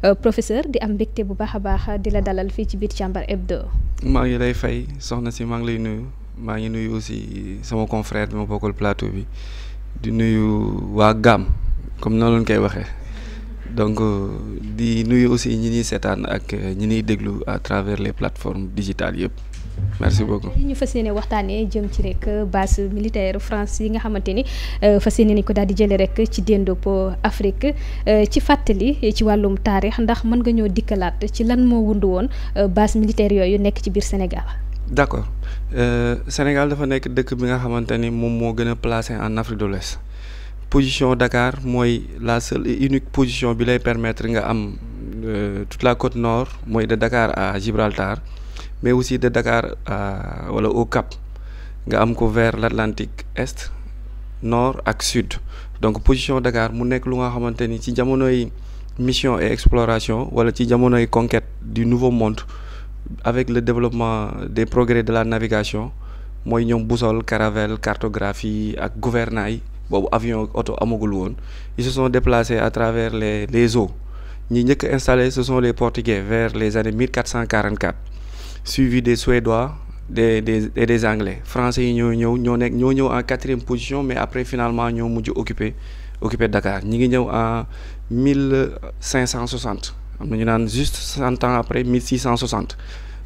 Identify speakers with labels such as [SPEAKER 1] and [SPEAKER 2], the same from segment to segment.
[SPEAKER 1] professeur di am mbégte bu baax a baax di la dalal fii ci biir Càmbar Hebdo.
[SPEAKER 2] maa ngi lay fay soxna si maa ngi lay nuyu maa ngi nuyu aussi sama confrère bi ma bokkal plateau bi di nuyu waa GAM comme noonu lañ koy waxee donc di nuyu aussi ñi ñuy seetaan ak ñi ñuy déglu à travers les plateformes digitales yëpp. merci beaucoup
[SPEAKER 1] ñu fas yéene waxtaanee jëm ci rek base militaire France yi nga xamante ni fas yéene nañ ko daal di jëlee rek ci déndop Afrique ci fàttali ci wàllum taarix ndax mën nga ñoo dikkalaat ci lan moo wundu woon base militaire yooyu nekk ci biir Sénégal.
[SPEAKER 2] d'accord Sénégal dafa nekk dëkk bi nga xamante ni moom moo gën a placé en Afrique de l'Ouest position Dakar mooy la seule et unique position bi lay permettre nga am toute la côte nord mooy de Dakar à Gibraltar. mais aussi de Dakar wala au Cap nga am ko vers l'Atlantique est nord ak sud donc position Dakar mu nekk lu nga xamante ni ci jamonoy mission et exploration wala ci jamonoy conquête du nouveau monde avec le développement des progrès de la navigation mooy ñoom boussole caravelle cartographie ak gouvernail boobu avion oto amagul woon ils se sont déplacés à travers les eaux ñi njëkk installé ce sont les Portugais vers les années 1444 suivi des Suédois des Anglais français yi ñoo ñëw en 4e position mais après finalement ñoo mujj occuper Dakar ñi ngi ñëw en 1560 am na ñu naan juste 100 ans après 1660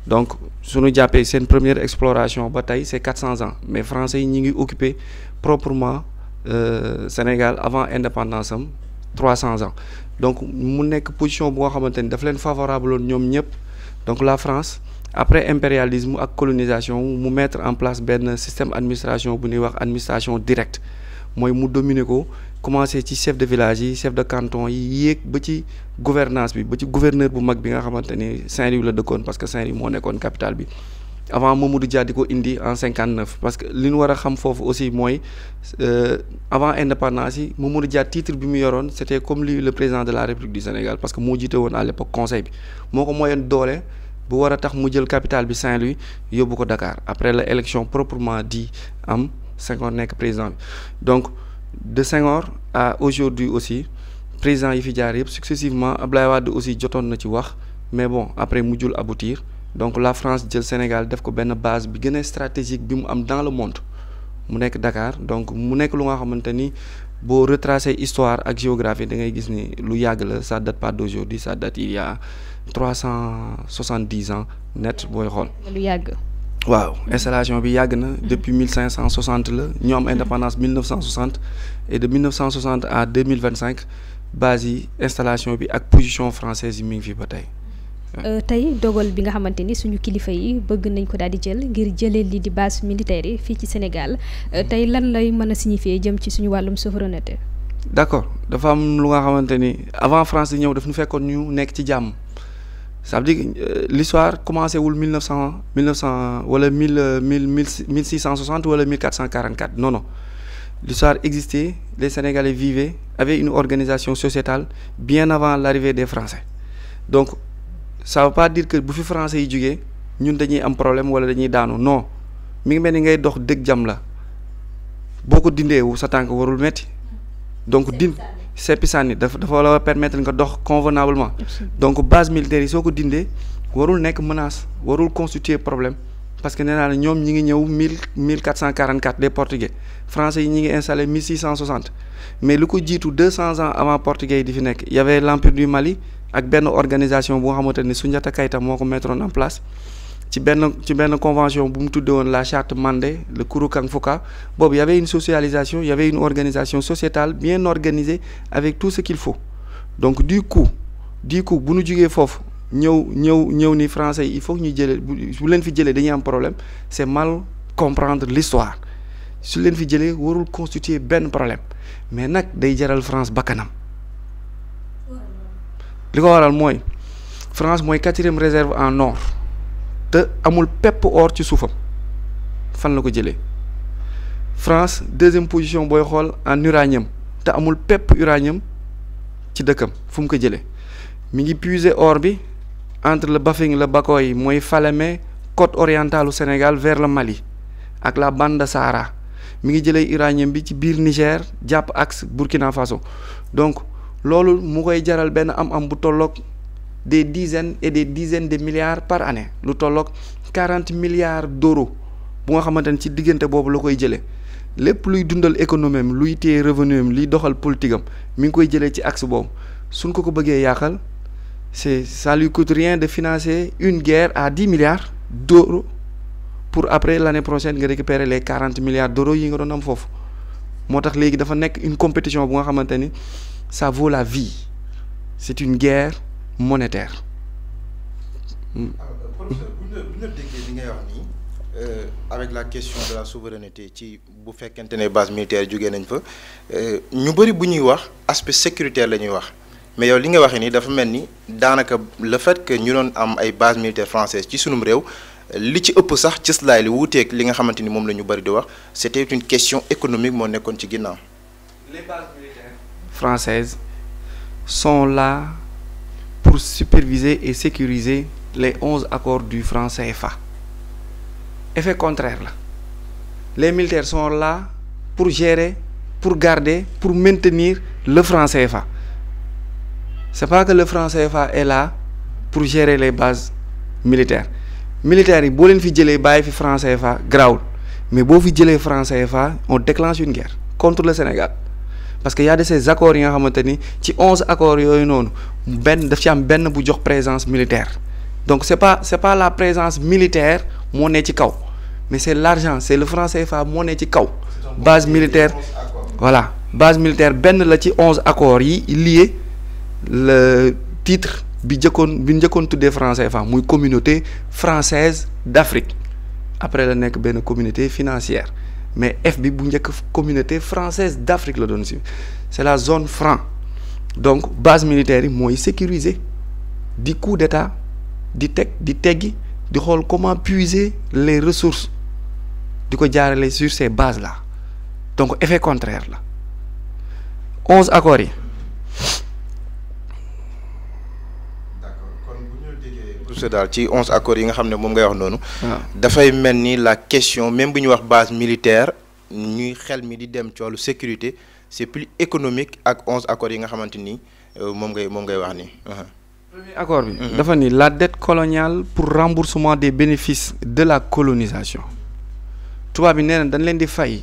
[SPEAKER 2] donc suñu jàppee seen première exploration ba tey c'est 400 ans mais français yi ñi ngi occuper proprement Sénégal avant indépendance am 300 ans donc mu nekk position bu nga xamante ni daf leen favorable woon ñoom ñëpp donc la France après impérialisme ak colonisation mu mettre en place benn système administration bu ñuy wax administration directe mooy mu dominer ko commencer ci chef de village yi chef de canton yi yéeg ba ci gouvernance bi ba ci gouverneur bu mag bi nga xamante ni Saint-Louis la dëkkoon parce que Saint-Louis moo nekkoon capitale bi avant Mamadou Dia di ko indi en 59 parce que li ñu war a xam foofu aussi mooy avant indépendance yi Mamadou Dia titre bi mu yoroon c'était comme lui le président de la République du Sénégal parce que moo jiite woon à l'époque conseil bi moo ko mooyoon doole bu war a tax mu jël capitale bi Saint-Louis yóbbu ko Dakar après la élection proprement dit am Senghor nekk président bi donc de Senghor à aujourd'hui aussi président yi fi jaar yëpp successivement Abdoulaye Wade aussi jotoon na ci wax mais bon après mujjul aboutir donc la France jël Sénégal def ko benn base bi gën a stratégique bi mu am dans le monde mu nekk Dakar donc mu nekk lu nga xamante ni boo retracer histoire ak géographie da ngay gis ni lu yàgg la ça date pas d'aujourd'hui ça date il y a 370 ans net booy xool.
[SPEAKER 1] lu yàgg.
[SPEAKER 2] waaw installation bi yàgg na depuis 1560 la ñu am indépendance 1960 et de 1960 à 2025 base yi installation bi ak position française yi mi ngi fi ba tey.
[SPEAKER 1] tey dogal bi nga xamante ni suñu kilifa yi bëgg nañ ko daal di jël ngir jëlee lii di base militaire yi fii ci Sénégal tey lan lay mën a signifier jëm ci suñu wàllum souveraineté.
[SPEAKER 2] d'accord dafa am lu nga xamante ni avant France di ñëw daf ñu fekkoon ñu nekk ci jàmm ça veut dire que l'histoire commencé wul 1900 wala 1660 wala 1444 non l'histoire existait les Sénégalais vivaient avaient une organisation sociétale bien avant l'arrivée des Français donc ça veut pas dire que bu fi français yi jógee ñun dañuy am problème wala dañuy daanu non mi ngi mel ni ngay dox dëgg jam la boo ko dindeewu sa tànk warul metti donc seppi sànni dafa la permettre nga dox convenablement donc base militaire yi soo ko dindee warul nekk menace warul constituer problème parce que nee naa ne ñoom ñi ngi ñëw 1444 les Portugais français yi ñi ngi installé 1660 mais lu ko jiitu 200 ans avant portugais yi di fi nekk y avait l'empire du Mali ak benn organisation bu nga xamante ni Soundiata Keita moo ko mettre en place ci benn convention bu mu tuddee woon la charte Mandé le Kouroukan Fouka boobu y avait une socialisation y avait une organisation sociétale bien organisée avec tout ce qu'il faut donc du coup bu ñu jugee foofu ñëw ni français yi il faut que ñu jëlee bu leen fi jëlee dañuy am problème c'est mal comprendre l'histoire su leen fi jëlee warul constituer benn problème mais nag day jaral France bakkanam li ko waral mooy France mooy 4e réserve en or te amul pepp or ci suufam fan la ko jëlee France 2e position booy xool en uranium te amul pepp uranium ci dëkkam fu mu ko jëlee mi ngi puiser or bi entre le Bafing le Bakoy mooy Falémé côte orientale du Sénégal vers le Mali ak la bande de Sahara mi ngi jëlee uranium bi ci biir Niger jàpp axe Burkina Faso donc loolu mu koy jaral benn am bu tolloog des dizaines et des dizaines de milliards par année lu tolloog 40 milliards d'euros bu nga xamante ne ci diggante boobu la koy jëlee lépp luy dundal économie am luy téye revenu am liy doxal politique am mi ngi koy jëlee ci axe boobu suñ ko bëggee yàqal ça lui coûte rien de financer une guerre à 10 milliards d'euros pour après l'année prochaine nga récupérer les 40 milliards d'euros yi nga doon am foofu moo tax léegi dafa nekk une compétition bu nga xamante ni ça vaut la vie c'est une guerre monétaire.
[SPEAKER 3] professeur bu ñu déggee li ngay wax nii avec la question de la souveraineté ci bu fekkente ne base militaire jógee nañ fa ñu bëri bu ñuy wax aspect sécuritaire la ñuy wax mais yow li nga waxee nii dafa mel ni daanaka le fait que ñu doon am ay base militaire française ci sunum réew li ci ëpp sax cëslaay li wuuteeg li nga xamante ni moom la ñu bëri di wax c'était une question économique moo nekkoon ci ginnaaw.
[SPEAKER 2] Les bases militaires françaises sont là pour superviser et sécuriser les 11 accords du franc CFA. Effet contraire là. Les militaires sont là pour gérer, pour garder, pour maintenir le franc CFA. C'est pas que le franc CFA est là pour gérer les bases militaires. Militaires yi boo leen fi jëlee bàyyi fi franc CFA grawul mais boo fi jëlee franc CFA on déclenche une guerre contre le Sénégal parce que y a de ces accords yi nga xamante ni ci 11 accords yooyu noonu benn daf ci am benn bu jox présence militaire donc c'est pas la présence militaire moo ne ci kaw mais c'est l'argent c'est le franc CFA moo ne ci kaw base militaire voilà base militaire benn la ci 11 accords yi lié le titre bi njëkkoon tuddee franc CFA muy communauté française d'Afrique après la nekk benn communauté financière mais F bi bu njëkk communauté française d'Afrique la doon si c'est la zone franc donc base militaire yi mooy sécuriser di coup d'état di teggi di xool comment puiser les ressources di ko jaarale sur ces bases là donc effet contraire la 11 accords yi.
[SPEAKER 3] c'est daal ci 11 accords yi nga xam ne moom ngay wax noonu. dafay mel ni la question même bu ñu wax base militaire ñuy xel mi di dem ci wàllu sécurité c'est plus économique ak 11 accords yi nga xamante ni moom ngay wax ni.
[SPEAKER 2] premier accord bi. dafa ni la dette coloniale pour remboursement des bénéfices de la colonisation. tubaab bi nee na dañ leen di fay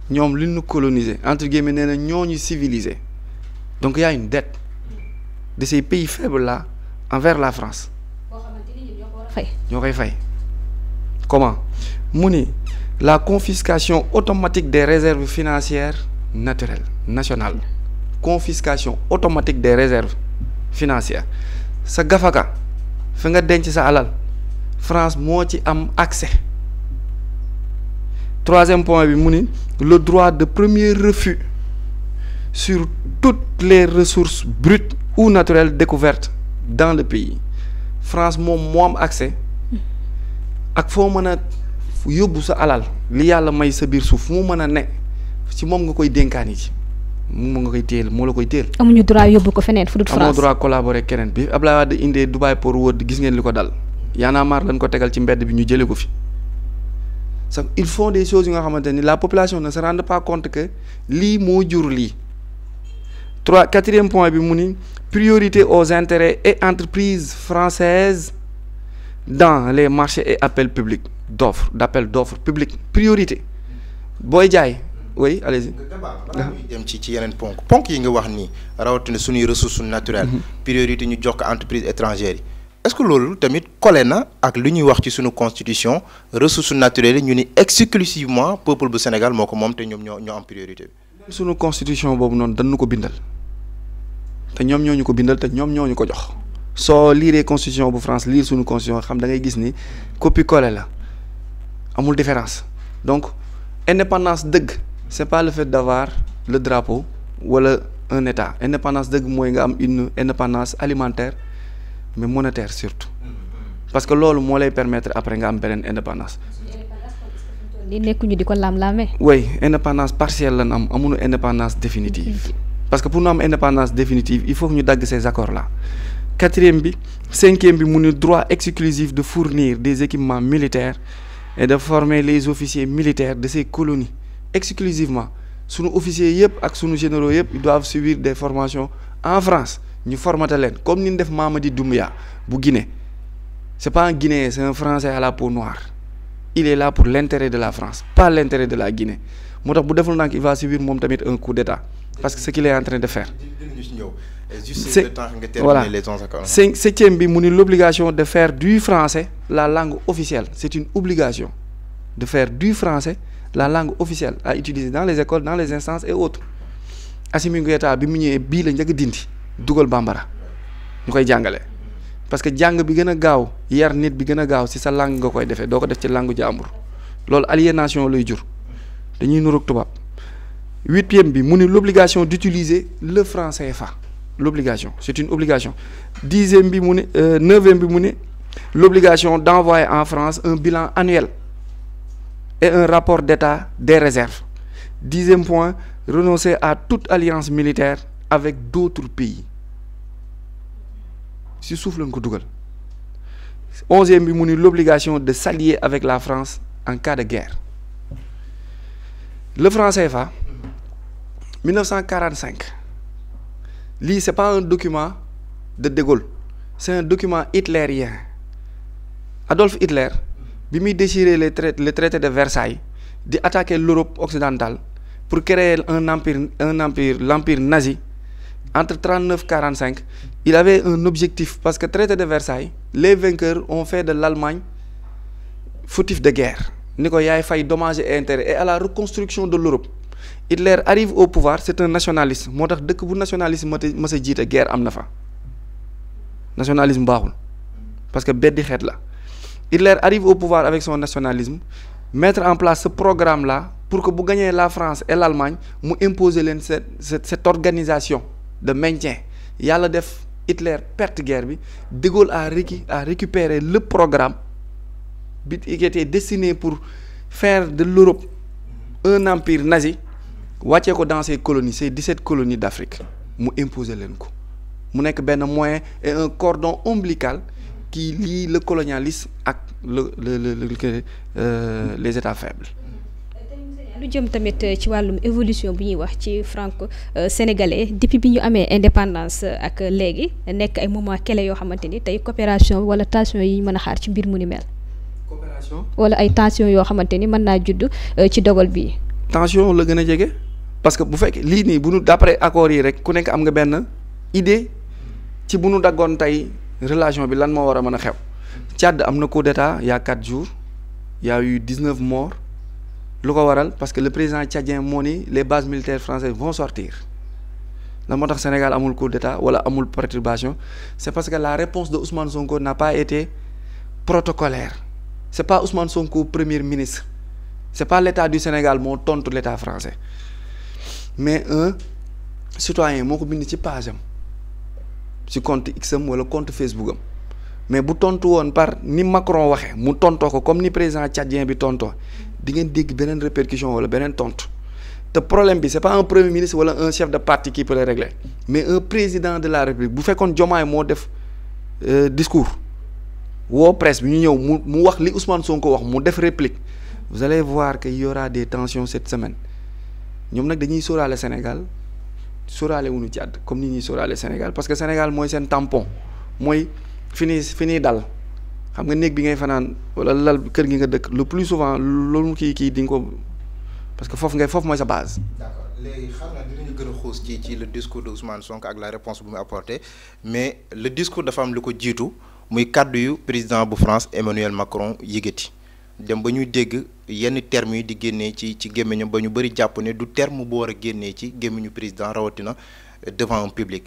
[SPEAKER 2] ñoom li ñu coloniser entre guillemets nee na ñoo ñu civiliser donc y a une dette de ces pays faibles là envers la France. ñoo koy fay comment mu ni la confiscation automatique des réserves financières naturelles nationales confiscation automatique des réserves financières sa gafaka fa nga denc sa alal France moo ci am accès. Troisième point bi mu ni le droit de premier refus sur toutes les ressources brutes ou naturelles découvertes dans le pays France moom moo am accès ak foo mën a yóbbu sa alal li yàlla may sa biir suuf mu mën a ne ci moom nga koy dénkaani ci moom nga koy téel moo la koy téel.
[SPEAKER 1] amuñu droit yóbbu ko feneen fu dul France.
[SPEAKER 2] amoo droit collaborer keneen bi Abdoulaye Wade indee Dubai Port World gis ngeen li ko dal Y'en a marre lañ ko tegal ci mbedd bi ñu jëlee ko fi sax ils font des choses yu nga xamante ni la population ne se rend pas compte que lii moo jur lii. Quatrième point bi mu ni priorité aux intérêts et entreprises françaises dans les marchés et appels publics d'appel d'offres publics priorité booy jaay oui allez-y.
[SPEAKER 3] dem ci yeneen ponk yi nga wax nii rawatina suñuy ressources naturelles. priorité ñu jox ko entreprises étrangères yi. est-ce que loolu tamit collé na ak lu ñuy wax ci suñu constitution ressources naturelles yi ñu ni exclusivement peuple bu Sénégal moo ko moom te ñoom ñoo am priorité bi.
[SPEAKER 2] suñu constitution boobu noonu dañu ko bindal te ñoom ñoo ñu ko bindal te ñoom ñoo ñu ko jox soo liiree constitution bu France lire suñu constitution xam da ngay gis ni copie-collé la amul différence donc indépendance dëgg c'est pas le fait d'avoir le drapeau wala un état indépendance dëgg mooy nga am une indépendance alimentaire mais monétaire surtout parce que loolu moo lay permettre après nga am beneen indépendance.
[SPEAKER 1] li nekkuñu di ko lam-laamee.
[SPEAKER 2] oui indépendance partielle lan am amuñu indépendance définitive parce que pour ñu am indépendance définitive il faut que ñu dagg ces accords là. Cinquième bi mu ni droit exclusif de fournir des équipements militaires et de former les officiers militaires de ces colonies exclusivement sunu officiers yëpp ak sunu généraux yëpp ils doivent suivre des formations en France ñu formaté leen comme ni ñu def Mamadi Doumbouya bu Guinée c'est pas un Guinéen c'est un Français à la peau noire il est là pour l'intérêt de la France pas l'intérêt de la Guinée moo tax bu deful nag il va subir moom tamit un coup d'état parce que ce qu'il est en train de faire c'est voilà septième bi mu ni l'obligation de faire du français la langue officielle c'est une obligation de faire du français la langue officielle à utiliser dans les écoles dans les instances et autres Assimi Goïta bi mu ñëwee bii la njëkk dindi dugal bambara ñu koy jàngale parce que jàng bi gën a gaaw yar nit bi gën a gaaw ci sa langue nga koy defee doo ko def ci langue jàmbur loolu aliénation lay jur dañuy nuroog tubaab. Huitième bi mu ni l'obligation d'utiliser le franc CFA l'obligation c'est une obligation. Dixième bi mu ni neuvième bi mu ni l'obligation d'envoyer en France un bilan annuel et un rapport d'état des réserves. Dixième point, renoncer à toute alliance militaire avec d'autres pays. Si suuf lañ ko dugal. Onzième bi mu ni l'obligation de s'allier avec la France en cas de guerre. Le franc CFA 1945 lii c'est pas un document de Gaulle c'est un document hitlérien. Adolf Hitler bi muy déchirer le traité de Versailles di attaquer l'Europe occidentale pour créer l'empire nazi entre 39-45 il avait un objectif parce que traité de Versailles les vainqueurs ont fait de l'Allemagne fautif de guerre ni ko yaay fay dommages et intérêts et à la reconstruction de l'Europe. Hitler arrive au pouvoir c'est un nationaliste moo tax dëkk bu nationaliste ma sa jiite guerre am na fa nationalisme baaxul parce que beddi xeet la Hitler arrive au pouvoir avec son nationalisme mettre en place ce programme là pour que bu gagner la France et l'Allemagne mu imposer leen cette organisation de maintien yàlla def Hitler perte guerre bi De Gaulle a récupéré le programme bi qui était destiné pour faire de l'Europe un empire nazi wàccee ko dans ces colonies ces 17 colonies d'Afrique mu imposer leen ko mu nekk benn moyen et un cordon ombilical qui lie le colonialisme ak les états faibles.
[SPEAKER 1] lu jëm tamit ci wàllum évolution bi ñuy wax ci franco sénégalais depuis bi ñu amee indépendance ak léegi nekk ay moments clés yoo xamante ni tey coopération wala tension yi ñu mën a xaar ci mbir mu ni mel.
[SPEAKER 2] coopération
[SPEAKER 1] wala ay tension yoo xamante ni mën naa judd ci dogal bi.
[SPEAKER 2] tension la gën a jege parce que bu fekkee lii nii bu nu d'après accords yi rek ku nekk am nga benn idée ci bu nu daggoon tey relation bi lan moo war a mën a xew. Tchad am na coup d'état il y a 4 jours il y a eu 19 morts lu ko waral parce que le président tchadien moo ni les bases militaires françaises vont sortir lan moo tax Sénégal amul coup d'état wala amul perturbation c'est parce que la réponse de Ousmane Sonko n'a pas été protocolaire c'est pas Ousmane Sonko premier ministre. C'est pas l'État du Sénégal moo tontu l'État français mais un citoyen moo ko bind ci page am ci compte X am wala compte Facebook am mais bu tontu woon par ni Macron waxe mu tontoo ko comme ni président tchadien bi tontoo di ngeen dégg beneen répercussion wala beneen tontu te problème bi c'est pas un premier ministre wala un chef de parti qui peut le régler mais un président de la République bu fekkoon Diomaye moo def discours woo presse bi ñu ñëw mu wax li Ousmane Sonko wax mu def réplique. Vous allez voir qu'il y aura des tensions cette semaine ñoom nag dañuy sóoraale Sénégal sóoraale wuñu Tchad comme ni ñuy sóoraale Sénégal parce que Sénégal mooy seen tampon mooy fi ñuy dal xam nga néeg bi ngay fanaan wala lal kër gi nga dëkk le plus souvent loolu kii di nga ko parce que foofu mooy sa base.
[SPEAKER 3] D'accord léegi xam naa dinañu gën a xuus ci le discours de Ousmane Sonko ak la réponse bu mu apporté mais le discours dafa am lu ko jiitu muy kàddu yu président bu France Emmanuel Macron yëgati. dem ba ñuy dégg yenn termes yi di génnee ci gémmiñam ba ñu bëri jàpp ne du terme bu war a génnee ci gémmiñu président rawatina devant un public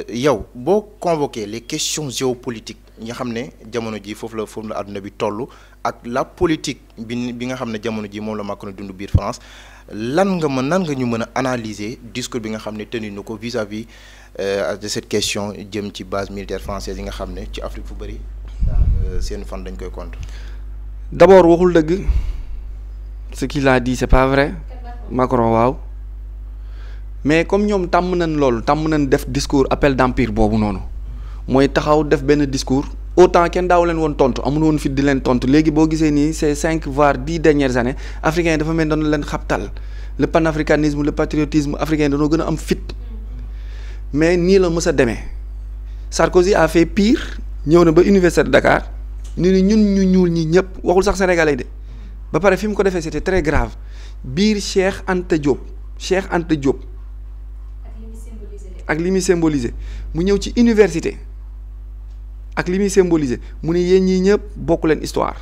[SPEAKER 3] yow boo convoqué les questions géopolitiques yi nga xam ne jamono ji foofu la àdduna bi toll ak la politique bi nga xam ne jamono ji moom la Macron dund biir France nan nga ñu mën a analyser discours bi nga xam ne tenu na ko vis-à-vis de cette question jëm ci base militaire française yi nga xam ne ci Afrique fu bëri seen fan dañ koy compte.
[SPEAKER 2] D'abord waxul dëgg ce qu'il a dit c'est pas vrai Macron waaw mais comme ñoom tàmm nañ def discours appel d'empire boobu noonu mooy taxaw def benn discours autant kenn daaw leen woon tontu amul woon fit di leen tontu léegi boo gisee nii ces 5 voire 10 dernières années africains dafa mel doon leen xabtal le panafricanisme le patriotisme africain dañoo gën a am fit mais nii la mës a demee Sarkozy a fait pire ñëw na ba université de Dakar ni ñun ñu ñuul ñi ñëpp waxul sax sénégalais de ba pare fi mu ko defee c'était très grave biir Cheikh Anta Diop ak li muy symboliser mu ñëw ci université ak li muy symboliser mu ne yéen ñii ñëpp bokk leen histoire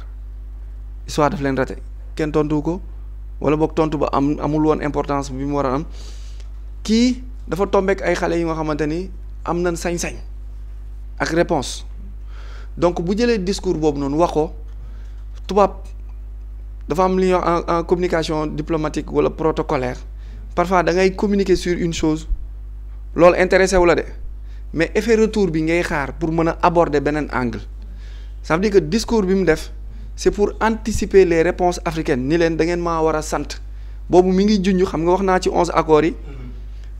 [SPEAKER 2] daf leen raté kenn tontu ko wala boog tontu ba amul woon importance bi mu war a am kii dafa tombeek ay xale yi nga xamante ni am nañ sañ-sañ ak réponse donc bu jëlee discours boobu noonu wax ko tubaab dafa am li ñuy wax en communication diplomatique wala protocolaire parfois da ngay communiquer sur une chose loolu intéressé wu la de mais effet retour bi ngay xaar pour mën a aborder beneen angle ça veut dire que discours bi mu def c'est pour anticiper les réponses africaines ni leen da ngeen maa war a sant boobu mi ngi junj xam nga wax naa ci 11 accords yi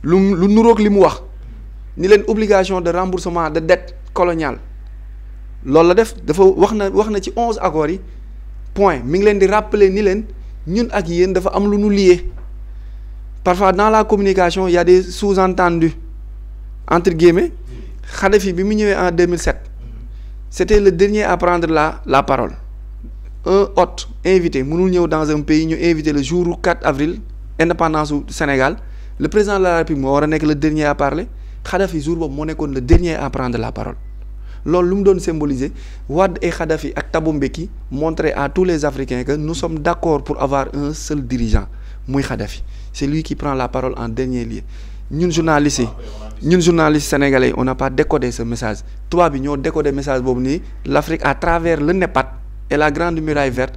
[SPEAKER 2] lu nuroog li mu wax ni leen obligation de remboursement de dette coloniale loolu la def dafa wax na ci 11 accords yi point mi ngi leen di rappeler ni leen ñun ak yéen dafa am lu nu lié parfois dans la communication il y a des sous-entendus entre guillemets Kadhafi bi mu ñëwee en 2007 c'était le dernier à prendre la parole un hôte invité mënul ñëw dans un pays ñu invité le jour 4 avril indépendance du Sénégal le président de la République moo war a nekk le dernier à parler Kadhafi jour boobu moo nekkoon le dernier à prendre la parole loolu lu mu doon symboliser Wade et Kadhafi ak Thabo Mbeki montrer à tous les Africains que nous sommes d'accord pour avoir un seul dirigeant muy Kadhafi c'est lui qui prend la parole en dernier lieu ñun journalistes sénégalais on n'a pas décodé ce message tubaab bi ñoo décodé message boobu nii l'Afrique à travers le NEPAD et la grande muraille verte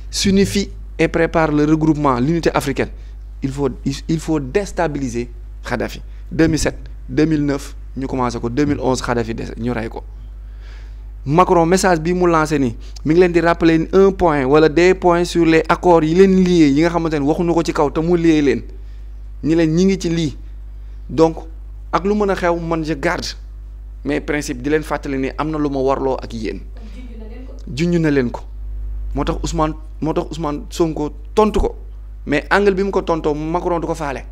[SPEAKER 2] s'unifie et prépare le regroupement l'unité africaine il faut déstabiliser Kadhafi 2007 2009 ñu commencé ko 2011 Kadhafi des ñu rey ko Macron message bi mu lancé nii mi ngi leen di rappeler un point wala des points sur les accords yi leen lié yi nga xamante ne waxuñu ko ci kaw te mu lié leen ñi leen ñi ngi ci lii donc ak lu mën a xew man je garde mes principes di leen fàttali ni am na lu ma warloo ak yéen junj na leen ko moo tax Ousmane Sonko tontu ko mais angle bi mu ko tontoo Macron du ko faale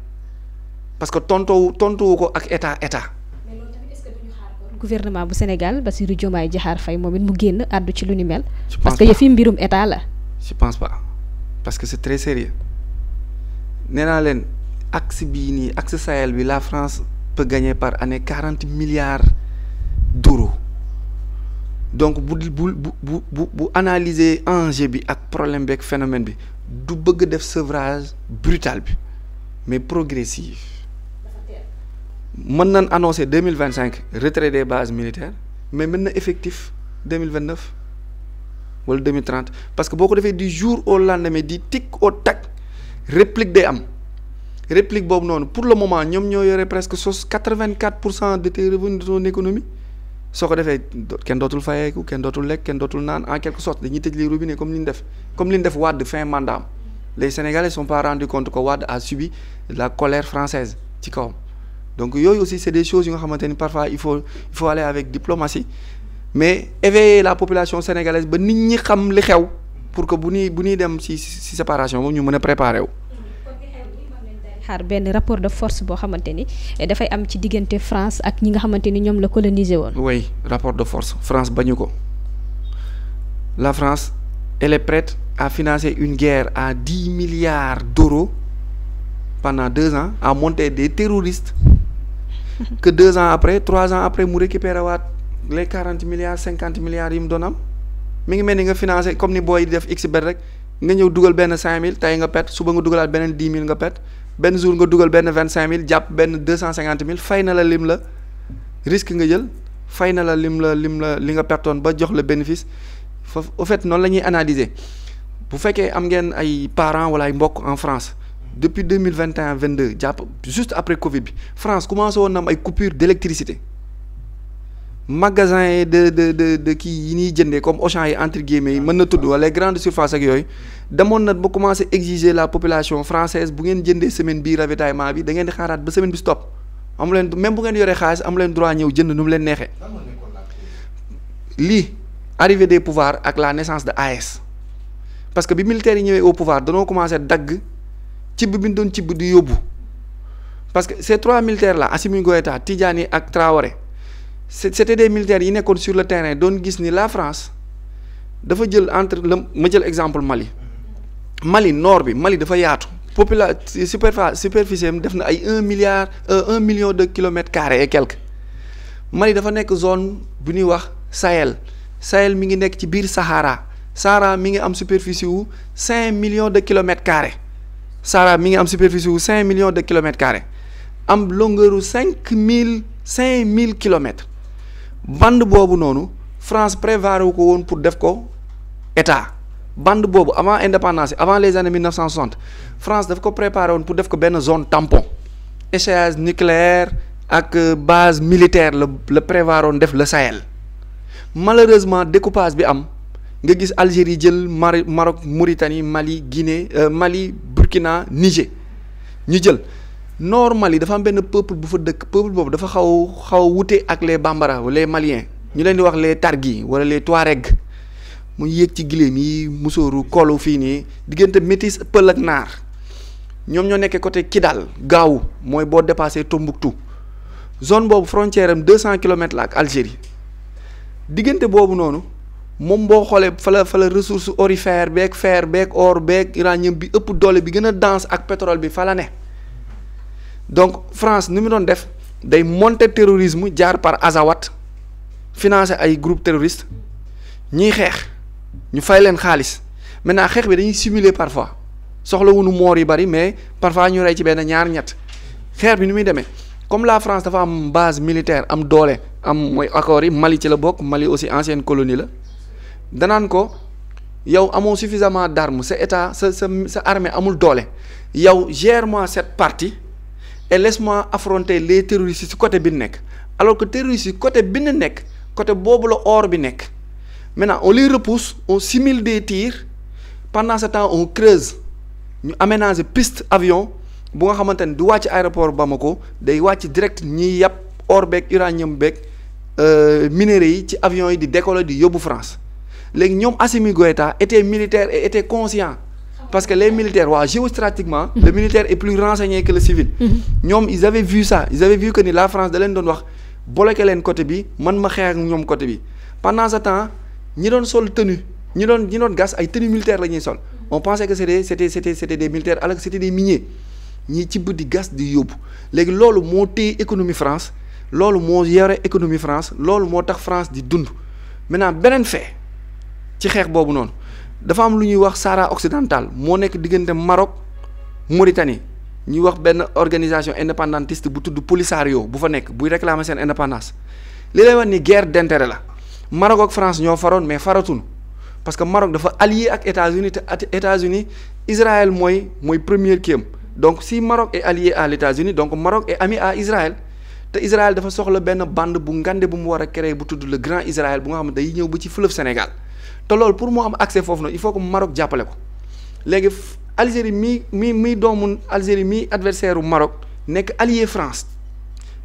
[SPEAKER 2] parce que tontuwu ko ak état.
[SPEAKER 1] mais loolu tamit est-ce que duñu xaar gouvernement bu Sénégal Bassirou Diomaye Diakhar Faye moom it mu génn àddu ci lu ni mel. parce que yëfi mbirum état la.
[SPEAKER 2] je pense pas parce que c'est très sérieux nee naa leen axe bii nii axe Sahel bi la France peut gagner par année 40 milliards d'euros donc bu analyser enjeu bi ak problème bi ak phénomène bi du bëgg def sevrage brutal bi mais progressif. mën nañ annoncer 2025 retrait des bases militaires mais mën na effectif 2029 wala 2030 parce que boo ko defee du jour au lendemain di tic au tac réplique day am réplique boobu noonu pour le moment ñoom ñoo yore presque 84% de tes revenus de ton économie soo ko defee kenn dootul fayeeku kenn dootul lekk kenn dootul naan en quelque sorte dañuy tëj les robinets comme li ñu def Wade fin mandat am les Sénégalais sont pas rendus compte que Wade a subi la colère française ci kawam. donc yooyu aussi c'est des choses yi nga xamante ni parfois il faut aller avec diplomatie mais éveiller la population sénégalaise ba nit ñi xam li xew pour que bu ñuy dem ci séparation boobu ñu mën a préparer wu.
[SPEAKER 1] xaar benn rapport de force boo xamante ni dafay am ci diggante France ak ñi nga xamante ni ñoom la coloniser woon.
[SPEAKER 2] oui rapport de force France bañu ko la France elle est prête à financer une guerre à 10 milliards d'euros pendant 2 ans à monter des terroristes. que 2 ans après 3 ans après mu récupérer waat les 40 milliards 50 milliards yi mu doon am mi ngi mel ni nga financé comme ni booy di def xbet rek nga ñëw dugal benn 5000 tey nga perte suba nga dugalaat beneen 10 000 nga perte benn jour nga dugal benn 25000 jàpp benn 250 000 fay na la lim la risque nga jël fay na la lim la li nga pertoon ba jox la bénéfice foofu au fait noonu la ñuy analyser bu fekkee am ngeen ay parents wala ay mbokk en France. depuis 2021-22 jàpp juste après Covid bi France commencé woon na am ay coupures d'électricité magasins yi de kii yi ñuy jëndee comme Auchan yi entre guillemets yi mën na tudd wala les grandes surfaces ak yooyu demoon na ba commencé exiger la population française bu ngeen jëndee semaine bii ravitaillement bi da ngeen di xaaraat ba semaine bi stop amu leen même bu ngeen yoree xaalis amu leen droit ñëw jënd nu mu leen neexee lii arrivée des pouvoirs ak la naissance de AS parce que bi militaires yi ñëwee au pouvoir danoo commencé dagg. cibb bi ñu doon cibb di yóbbu parce que ces 3 militaires là Assimi Goïta Tidjani ak Traoré c'était des militaires yi nekkoon sur le terrain doon gis ni la France dafa jël entre le ma jël exemple Mali nord bi Mali dafa yaatu superficie am def na ay 1 million de kilomètres carrés et quelques Mali dafa nekk zone bu ñuy wax Sahel mi ngi nekk ci biir Sahara mi ngi am superficie wu 5 millions de kilomètres carrés Sahara mi ngi am superficie wu 5 millions de kilomètres carrés am longueur u 5000 kilomètres bande boobu noonu France prévoir wu ko woon pour def ko état bande boobu avant indépendance avant les années 1960 France daf ko préparé woon pour def ko benn zone tampon échouage nucléaire ak base militaire la prévoir woon def le Sahel malheureusement découpage bi am nga gis Algérie jël Maroc Mauritanie Mali Guinée Mali Burkina Niger ñu jël nord Mali dafa am benn peuple bu fa dëkk peuple boobu dafa xaw wute ak les Bambara les Maliens ñu leen di wax les Targui wala les Touareg mu yéeg ci giléem yi musóoru kolu fii nii diggante métis pël ak naar ñoom ñoo nekkee côté Kidal Gao mooy boo dépassé Tombouctou zone boobu frontière am 200 kilomètres la ak Algérie diggante boobu noonu moom boo xoolee fa la ressource aurifère beeg fer beeg or beeg uranium bi ëpp doole bi gën a dense ak pétrole bi fa la ne donc France ni mu doon def day monter terrorisme jaar par Azawad financer ay groupe terroriste ñiy xeex ñu fay leen xaalis maintenant xeex bi dañuy simuler parfois soxlawuñu moor yu bari mais parfois ñu rey ci benn ñaar ñett xeex bi ni muy demee comme la France dafa am base militaire am doole am mooy accords yi Mali ci la bokk Mali aussi ancienne colonie la danaan ko yow amoo suffisamment d'armes sa état sa armée amul doole yow gère-moi cette partie et laisse-moi affronter les terroristes ci côté bi nekk alors que terroristes yi côté bi nekk côté boobu la or bi nekk maintenant on les repousse on simule des tirs pendant ce temps on creuse ñu aménager piste avion bu nga xamante ne du wàcc aéroport Bamako day wàcc direct ñiy yàpp or beeg uranium beeg minerais yi ci avion yi di décoller di yóbbu France léegi ñoom Assimi Goïta était militaire et était conscient parce que les militaires géostratégiquement le militaire est plus renseigné que le civil ñoom ils avaient vu ça ils avaient vu que ni la France da leen doon wax bloqué leen côté bi man ma xeex ak ñoom côté bi pendant ce temps ñi doon sol tenue ñi doon gas ay tenue militaire la ñuy sol on pensait que c'était des militaires alors que c'était des miniers ñii ci bët di gas di yóbbu léegi loolu moo téye économie France loolu moo yore économie France loolu moo tax France di dund maintenant beneen fait ci xeex boobu noonu dafa am lu ñuy wax Sahara occidental moo nekk diggante Maroc Mauritanie ñuy wax benn organisation indépendantiste bu tudd Polisario bu fa nekk buy réclamer seen indépendance li lay wax ni guerre d'intérêt la Maroc ak France ñoo faroon mais faratuñu parce que Maroc dafa allié ak États-Unis te États-Unis Israël mooy premier kiyam donc si Maroc est allié à l'États-Unis donc Maroc est ami à Israël te Israël dafa soxla benn bande bu ngande bu mu war a créer bu tudd le grand Israël bu nga xam ne day ñëw ba ci fleuve Sénégal te loolu pour mu am accès foofu nag il faut que Maroc jàppale ko léegi Algérie mi doomu Algérie mi adversaire u Maroc nekk allié France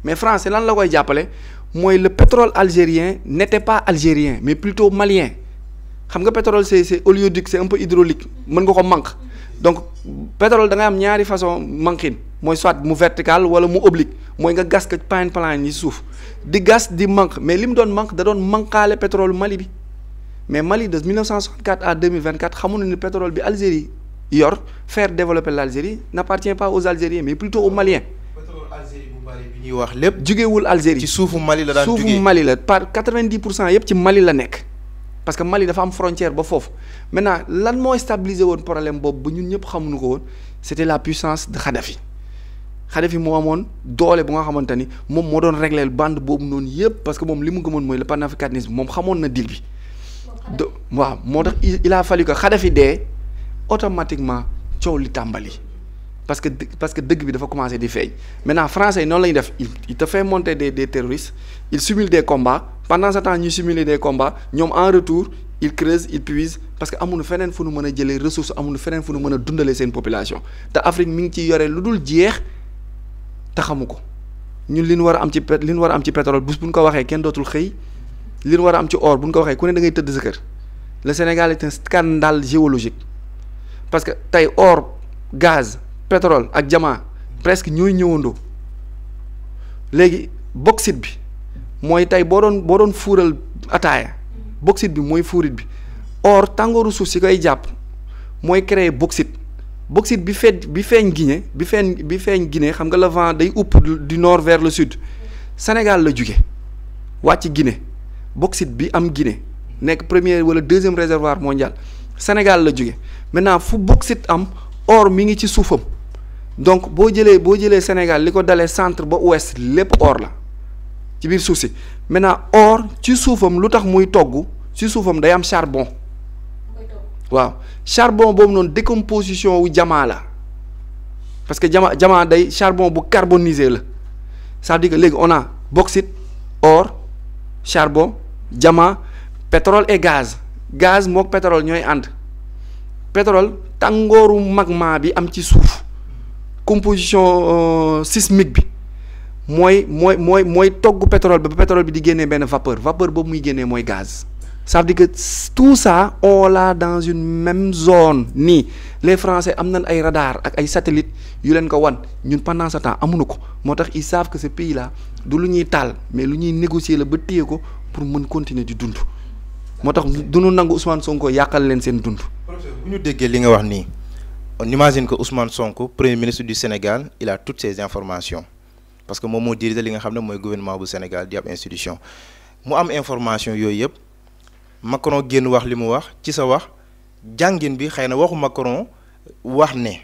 [SPEAKER 2] mais France lan la koy jàppale mooy le pétrole algérien n'était pas algérien mais plutôt malien xam nga pétrole c'est oléoduc c'est un peu hydraulique mën nga ko manque donc pétrole da nga am ñaari façon manquine mooy soit mu vertical wala mu oblique mooy nga gas ka pipeline yi suuf di gas di manque mais li mu doon manque da doon manquaale pétrole Mali bi mais Mali de 1964 à 2024 xamuñu ni pétrole bi Algérie yor faire développer l'Algérie n'appartient pas aux Algériens mais plutôt aux Maliens.
[SPEAKER 3] pétrole Algérie bu bari bi ñuy wax lépp.
[SPEAKER 2] jugewul Algérie
[SPEAKER 3] ci suufu Mali la daan jugee
[SPEAKER 2] suufu Mali la par 90% yëpp ci Mali la nekk. parce que Mali dafa am frontière ba foofu maintenant lan mooy stabiliser woon problème boobu ba ñun ñëpp xamuñu ko woon c'était la puissance de Kadhafi moo amoon doole bu nga xamante ni moom moo doon régler bande boobu noonu yëpp parce que moom li mu gëmoon mooy le panafricanisme moom xamoon na deal bi. waaw moo tax il a fallu que Kadhafi dee automatiquement coow li tàmbali parce que dëgg bi dafa commencé di feeñ maintenant français yi noonu la ñuy def il te fait monter des terroristes il simule des combats pendant ce temps ñuy simuler des combats ñoom en retour il creuse il puise parce que amuñu feneen fu nu mën a jëlee ressources amuñu feneen fu nu mën a dundalee seen population te Afrique mi ngi ciy yore lu dul jeex te xamu ko ñun li ñu war a am ci pétrole bés bu ñu ko waxee kenn dootul xëy li ñu war a am ci or bu ñu ko waxee ku ne da ngay tëdd sa kër le Sénégal est un scandale géologique parce que tey or gaz pétrole ak diamant presque ñooy ñëwandoo léegi bauxite bi mooy tey boo doon fuural ataaya bauxite bi mooy fuurit bi or tàngooru suuf si koy jàpp mooy créer bauxite bi feeñ Guinée bi feeñ Guinée xam nga le vent day upp du nord vers le sud Sénégal la jóge wàcc Guinée bauxite bi am Guinée nekk premier wala deuxième réservoir mondial Sénégal la jóge maintenant fu bauxite am or mi ngi ci suufam donc boo jëlee Sénégal li ko dalee centre ba ouest lépp or la ci biir suuf si maintenant or ci suufam lu tax muy togg ci suufam day am charbon waaw charbon boobu noonu décomposition wu jamaa la parce que jamaa day charbon bu carbonisé la ça veut dire que léegi on a bauxite or charbon jamaa pétrole et gaz mook pétrole ñooy ànd pétrole tàngooru magma bi am ci suuf composition sismique bi mooy togg pétrole bi ba pétrole bi di génnee benn vapeur boobu muy génnee mooy gaz ça veut dire que tout ça on l'a dans une même zone nii les Français am nañ ay radar ak ay satellites yu leen ko wan ñun pendant ce temps amuñu ko moo tax ils savent que ce pays là du lu ñuy taal mais lu ñuy négocier la ba téye ko pour mën continuer di dund moo tax du ñu nangu Ousmane Sonko yàqal leen seen dund.
[SPEAKER 3] bu ñu déggee li nga wax nii on imagine que Ousmane Sonko premier ministre du Sénégal il a toutes ces informations parce que moom moo dirige li nga xam ne mooy gouvernement bu Sénégal di ab institution mu am information yooyu yëpp. Macron génn wax li mu wax ci sa wax jàngin bi xëy na waxu Macron wax ne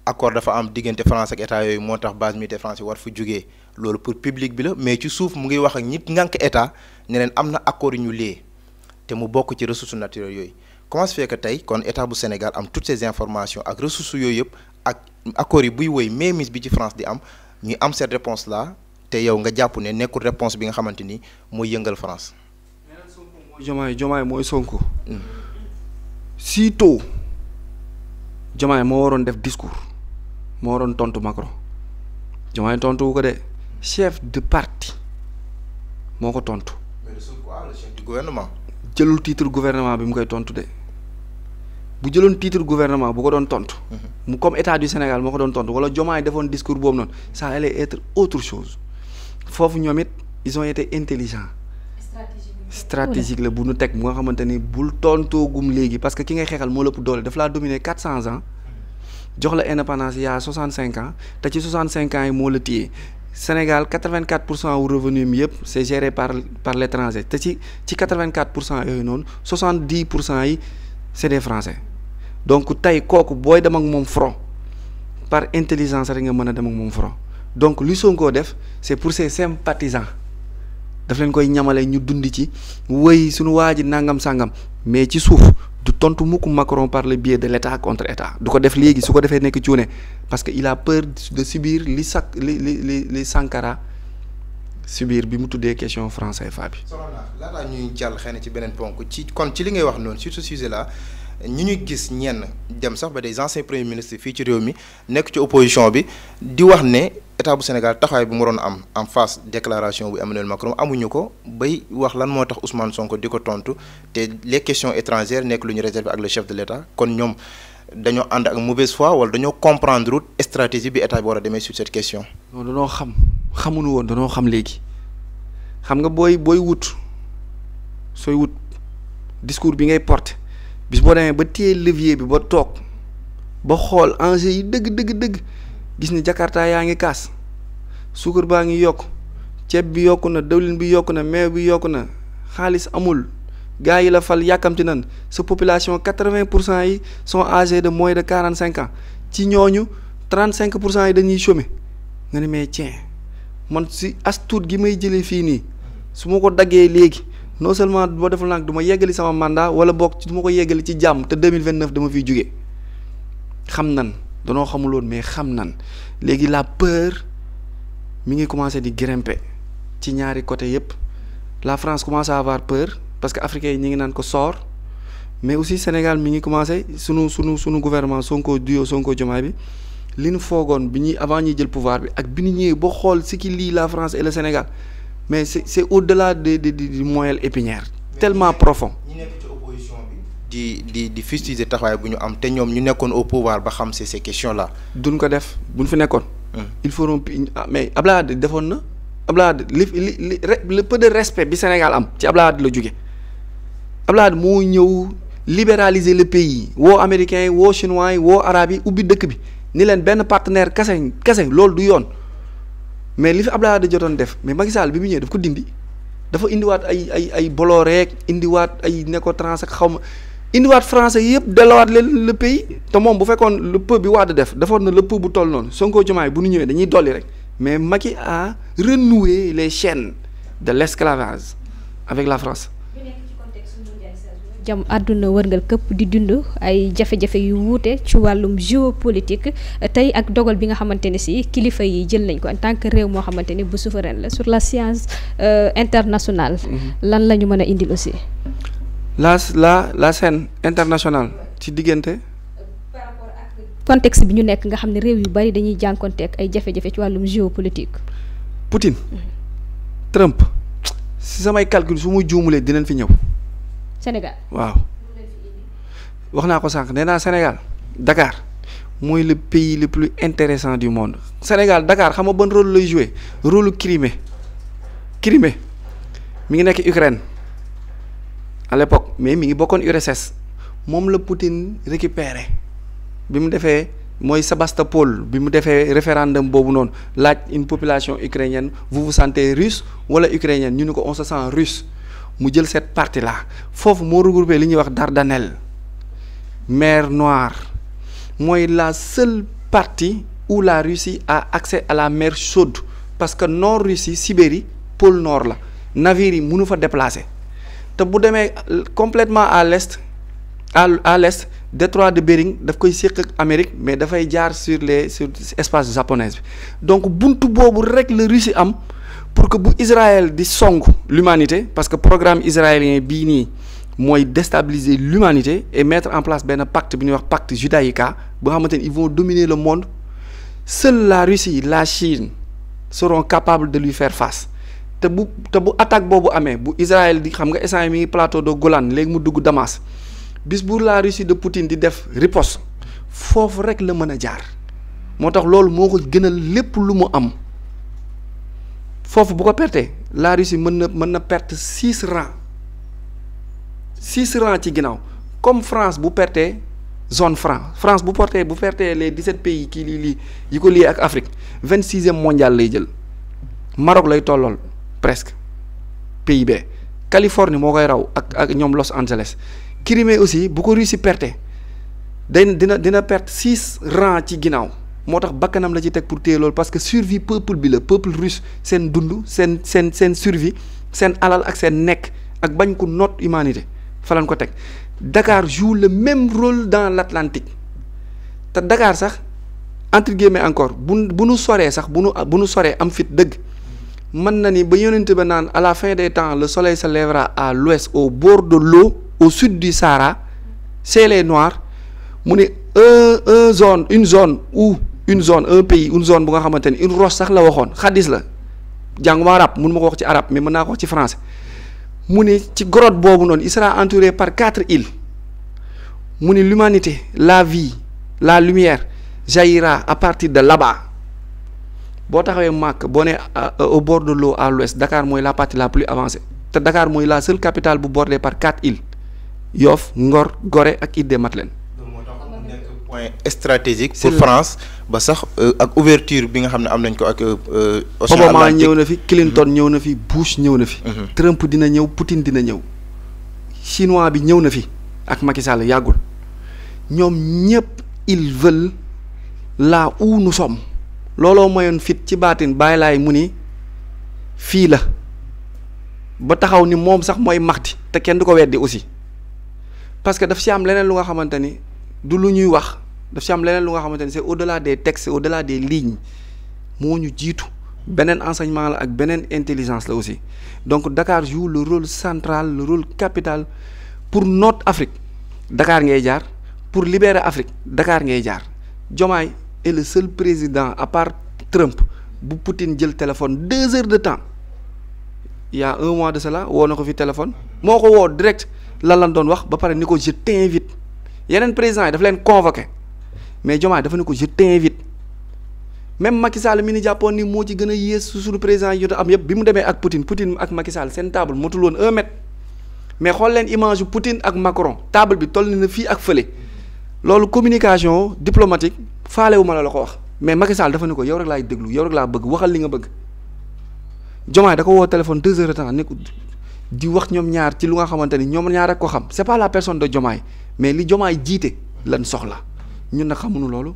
[SPEAKER 3] accord dafa am diggante France ak état yooyu moo tax base militaire France war fa jógee loolu pour public bi la mais ci suuf mu ngi wax ak ñit ngànk état ne leen am na accord yu ñu lee te mu bokk ci ressources naturelles yooyu comment se fait que tey kon état bu Sénégal am toutes ces informations ak ressources yooyu yëpp ak accords yi buy woy mainmise bi ci France di am ñu am cette réponse là te yow nga jàpp ne nekkul réponse bi nga xamante ni mooy yëngal France.
[SPEAKER 2] Diomaye mooy Sonko sitôt Diomaye moo waroon def discours moo waroon tontu Macron Diomaye tontu wu ko de chef de parti moo ko tontu.
[SPEAKER 3] mais Sonko le chef du gouvernement.
[SPEAKER 2] jëlul titre gouvernement bi mu koy tontu de bu jëloon titre gouvernement bu ko doon tontu. mu comme état du Sénégal moo ko doon tontu wala Diomaye defoon discours boobu noonu ça allait être autre chose foofu ñoom it ils ont été intelligents. stratégique la bu nu teg mu nga xamante ni bul tontoogum léegi parce que ki ngay xeexal moo lëpp doole daf laa dominer 400 ans jox la indépendance il y a 65 ans te ci 65 ans yi moo la téye Sénégal 84% wu revenu mi yëpp c'est géré par l'étranger te ci 84% yooyu noonu 70% yi c'est des Français donc tey kooku booy dem ak moom front par intelligence rek nga mën a dem ak moom front donc li Sonko def c'est pour ses sympathisants. daf leen koy ñamale ñu dund ci wëy suñu waa ji nangam sangam mais ci suuf du tontu mukk Macron par le biais de l'état contre état du ko def léegi su ko defee nekk cuune parce que il a peur de subir li Sankara subir bi mu tuddee question franc CFA bi.
[SPEAKER 3] laataa ñuy jàll xëy na ci beneen ponk ci li ngay wax noonu sur ce sujet là ñi ñuy gis ñenn dem sax ba des anciens premiers ministres fii ci réew mi nekk ci opposition bi di wax ne. état bu Sénégal taxawaay bi mu waroon am en face déclaration bu Emmanuel Macron amuñu ko bay wax lan moo tax Ousmane Sonko di ko tontu te les questions étrangères nekk lu ñu réservé ak le chef de l'État kon ñoom dañoo ànd ak mauvaise foi wala dañoo comprendre stratégie bi état bi war a demee sur cette question.
[SPEAKER 2] non dañoo xamuñu woon dañoo xam léegi xam nga booy wut sooy wut discours bi ngay porter bis boo demee ba téye levier bi ba toog ba xool enjeu yi dëgg. gis ni Jakarta yaa ngi kaas suukar baa ngi yokk ceeb bi yokku na dawlin bi yokku na meew bi yokku na xaalis amul gars yi la fal yàkkamti nan sa population 80% yi sont âgés de moins de 45 ans ci ñooñu 35% yi dañuy chômer nga ne mais tiens man si as tuut gi may jëlee fii nii su ma ko daggee léegi non seulement boo deful nag du ma yeggali sama mandat wala boog du ma ko yeggali ci jàmm te 2029 dama fiy jóge xam nan. danoo xamuloon mais xam nan léegi la peur mi ngi commencer di grimper ci ñaari côté yépp la France commence à avoir peur parce que africains yi ñi ngi naan ko sort mais aussi Sénégal mi ngi commencer sunu gouvernement Sonko duo Sonko Diomaye bi li ñu foogoon bi ñuy avant ñuy jël pouvoir bi ak bi ñu ñëwee ba xool ce qui lie la France et le Sénégal mais c'est au-delà du moelle épinière tellement profond.
[SPEAKER 3] di fustiger taxawaay bu ñu am te ñoom ñu nekkoon au pouvoir ba xam ces questions là.
[SPEAKER 2] duñ ko def buñ fi nekkoon. ils feront mais Abdoulaye defoon na Abdoulaye Wade le peu de respect bi Sénégal am ci Abdoulaye Wade la jóge Abdoulaye Wade moo ñëw libéraliser le pays woo américains yi woo chinois yi woo arabes yi ubbi dëkk bi ni leen benn partenaire kese loolu du yoon mais li fi Abdoulaye Wade jotoon def mais Macky Sall bi mu ñëwee daf ko dindi dafa indiwaat ay Bolloré indiwaat ay Necotrans ak xaw ma indiwaat français yëpp delluwaat leen le pays te moom bu fekkoon le peu bi Wade def defoon na le peu bu toll noonu Sonko Diomaye bu ñu ñëwee dañuy dolli rek mais Macky a renoué les chaînes de l'esclavage avec la France.
[SPEAKER 1] jam àdduna wërngal këpp di dund ay jafe-jafe yu wuute ci wàllum géopolitique tey ak dogal bi nga xamante ne si kilifa yi jël nañ ko en tant que réew moo xamante ni bu souverain la sur la science internationale. lan la ñu mën a indil aussi. la
[SPEAKER 2] scène internationale ci diggante.
[SPEAKER 1] par rapport ak contexte bi ñu nekk nga xam ne réew yu bari dañuy jànkonteeg ay jafe-jafe ci wàllum géopolitique.
[SPEAKER 2] Poutine. Trump. si samay calcul su ma juumulee dinañ fi ñëw.
[SPEAKER 1] Sénégal
[SPEAKER 2] waaw wax naa ko sànq nee naa Sénégal Dakar mooy le pays le plus intéressant du monde Sénégal Dakar xam nga ban rôle lay jouer rôle Crimée mi ngi nekk Ukraine à l'époque mais mi ngi bokkoon URSS moom la Poutine récupéré bi mu defee mooy Sébastopol bi mu defee référendum boobu noonu laaj une population ukrainienne vous vous sentez russe wala ukrainienne ñu ne ko on se sent russe. mu jël cette partie là foofu moo regroupé li ñuy wax Dardanelles mer Noire mooy la seule partie où la Russie a accès à la mer chaude parce que nord Russie Sibérie pôle nord la navire yi mënu fa déplacer te bu demee complètement à l'est détroit de Bering daf koy séq ak Amérique mais dafay jaar sur espace japonais bi donc buntu boobu rek la Russie am. pour que bu Israël di song l'humanité parce que programme israélien bii nii mooy déstabiliser l'humanité et mettre en place benn pacte bi ñuy wax pacte judaïca ba nga xamante ni ils vont dominer le monde seule la Russie la Chine seront capables de lui faire face te bu attaque boobu amee bu Israël di xam nga instant mi ngi plateau de Golan léegi mu dugg Damas bis bu la Russie de Poutine di def riposte foofu rek la mën a jaar moo tax loolu moo ko gënal lépp lu mu am. foofu bu ko pertee la Russie mën na perte 6 rangs ci ginnaaw comme France bu pertee zone franc France bu pertee les 17 pays kii lii yi ko lié ak Afrique 26e mondial lay jël Maroc lay tollool presque PIB Californie moo koy raw ak ñoom Los Angeles Crimée aussi bu ko Russie pertee dina perte 6 rangs ci ginnaaw. moo tax bakkanam la ci teg pour téye loolu parce que survie peuple bi la peuple russe seen dund seen survie seen alal ak seen nekk ak bañ ko noot humanité fa lañ ko teg Dakar joue le même rôle dans l'Atlantique te Dakar sax entre guillemets encore bu nu soree sax bu nu soree am fit dëgg mën na ni ba yonent ba naan à la fin des temps le soleil se lèvera à l'ouest au bord de l'eau au sud du Sahara chez les Noirs mu ne un pays une zone bu nga xamante ni une roche sax la waxoon xaddis la jànguma arab mun ma ko wax ci arabe mais mën naa ko wax ci français mu ni ci grotte boobu noonu il sera entouré par 4 îles mu ni l'humanité la vie la lumière jaillira à partir de là-bas boo taxawee Màkk boo nee au bord de l'eau à l'ouest Dakar mooy la partie la plus avancée te Dakar mooy la seule capitale bu bordée par 4 îles Yoff Ngor Gorée ak Île des Madeleines.
[SPEAKER 3] point stratégique pour France ba sax ak ouverture bi nga xam ne am nañ ko ak océan Atlantique.
[SPEAKER 2] Obama ñëw na fi Clinton ñëw na fi Bush ñëw na fi. Trump dina ñëw Poutine dina ñëw. chinois bi ñëw na fi ak Macky Sall yàggul ñoom ñëpp ils veulent là où nous sommes looloo mayoon fit ci baatin bàyyi laay mu ni fii la ba taxaw ni moom sax mooy maxti te kenn du ko weddi aussi parce que daf ci am leneen lu nga xamante ni du lu ñuy wax daf ci am leneen lu nga xamante ni c'est au-delà des textes au-delà des lignes moo ñu jiitu beneen enseignement la ak beneen intelligence la aussi donc Dakar joue le rôle central le rôle capital pour notre Afrique Dakar ngay jaar pour libérer Afrique Dakar ngay jaar Diomaye est le seul président à part Trump bu Poutine jël téléphone 2 heures de temps il y a 1 mois de cela woo na ko fi téléphone moo ko woo direct lan doon wax ba pare ni ko je t'invite yeneen président yi dafa leen convoqué mais Diomaye dafa ne ko je t'invite même Macky Sall mi ni jàppoon ni moo ci gën a yées suñu président yi jot am yëpp bi mu demee ak Poutine ak Macky Sall seen table motul woon 1 mètre mais xool leen image yu Poutine ak Macron table bi toll na fii ak fële loolu communication diplomatique faalewu ma la ko wax mais Macky Sall dafa ne ko yow rek laay déglu yow rek laa bëgg waxal li nga bëgg Diomaye da ko woo téléphone 2 heures de temps ne ko di wax ñoom ñaar ci lu nga xamante ni ñoom ñaar rek ko xam c'est pas la personne de Diomaye mais li Diomaye jiite lan soxla ñun nag xamuñu loolu.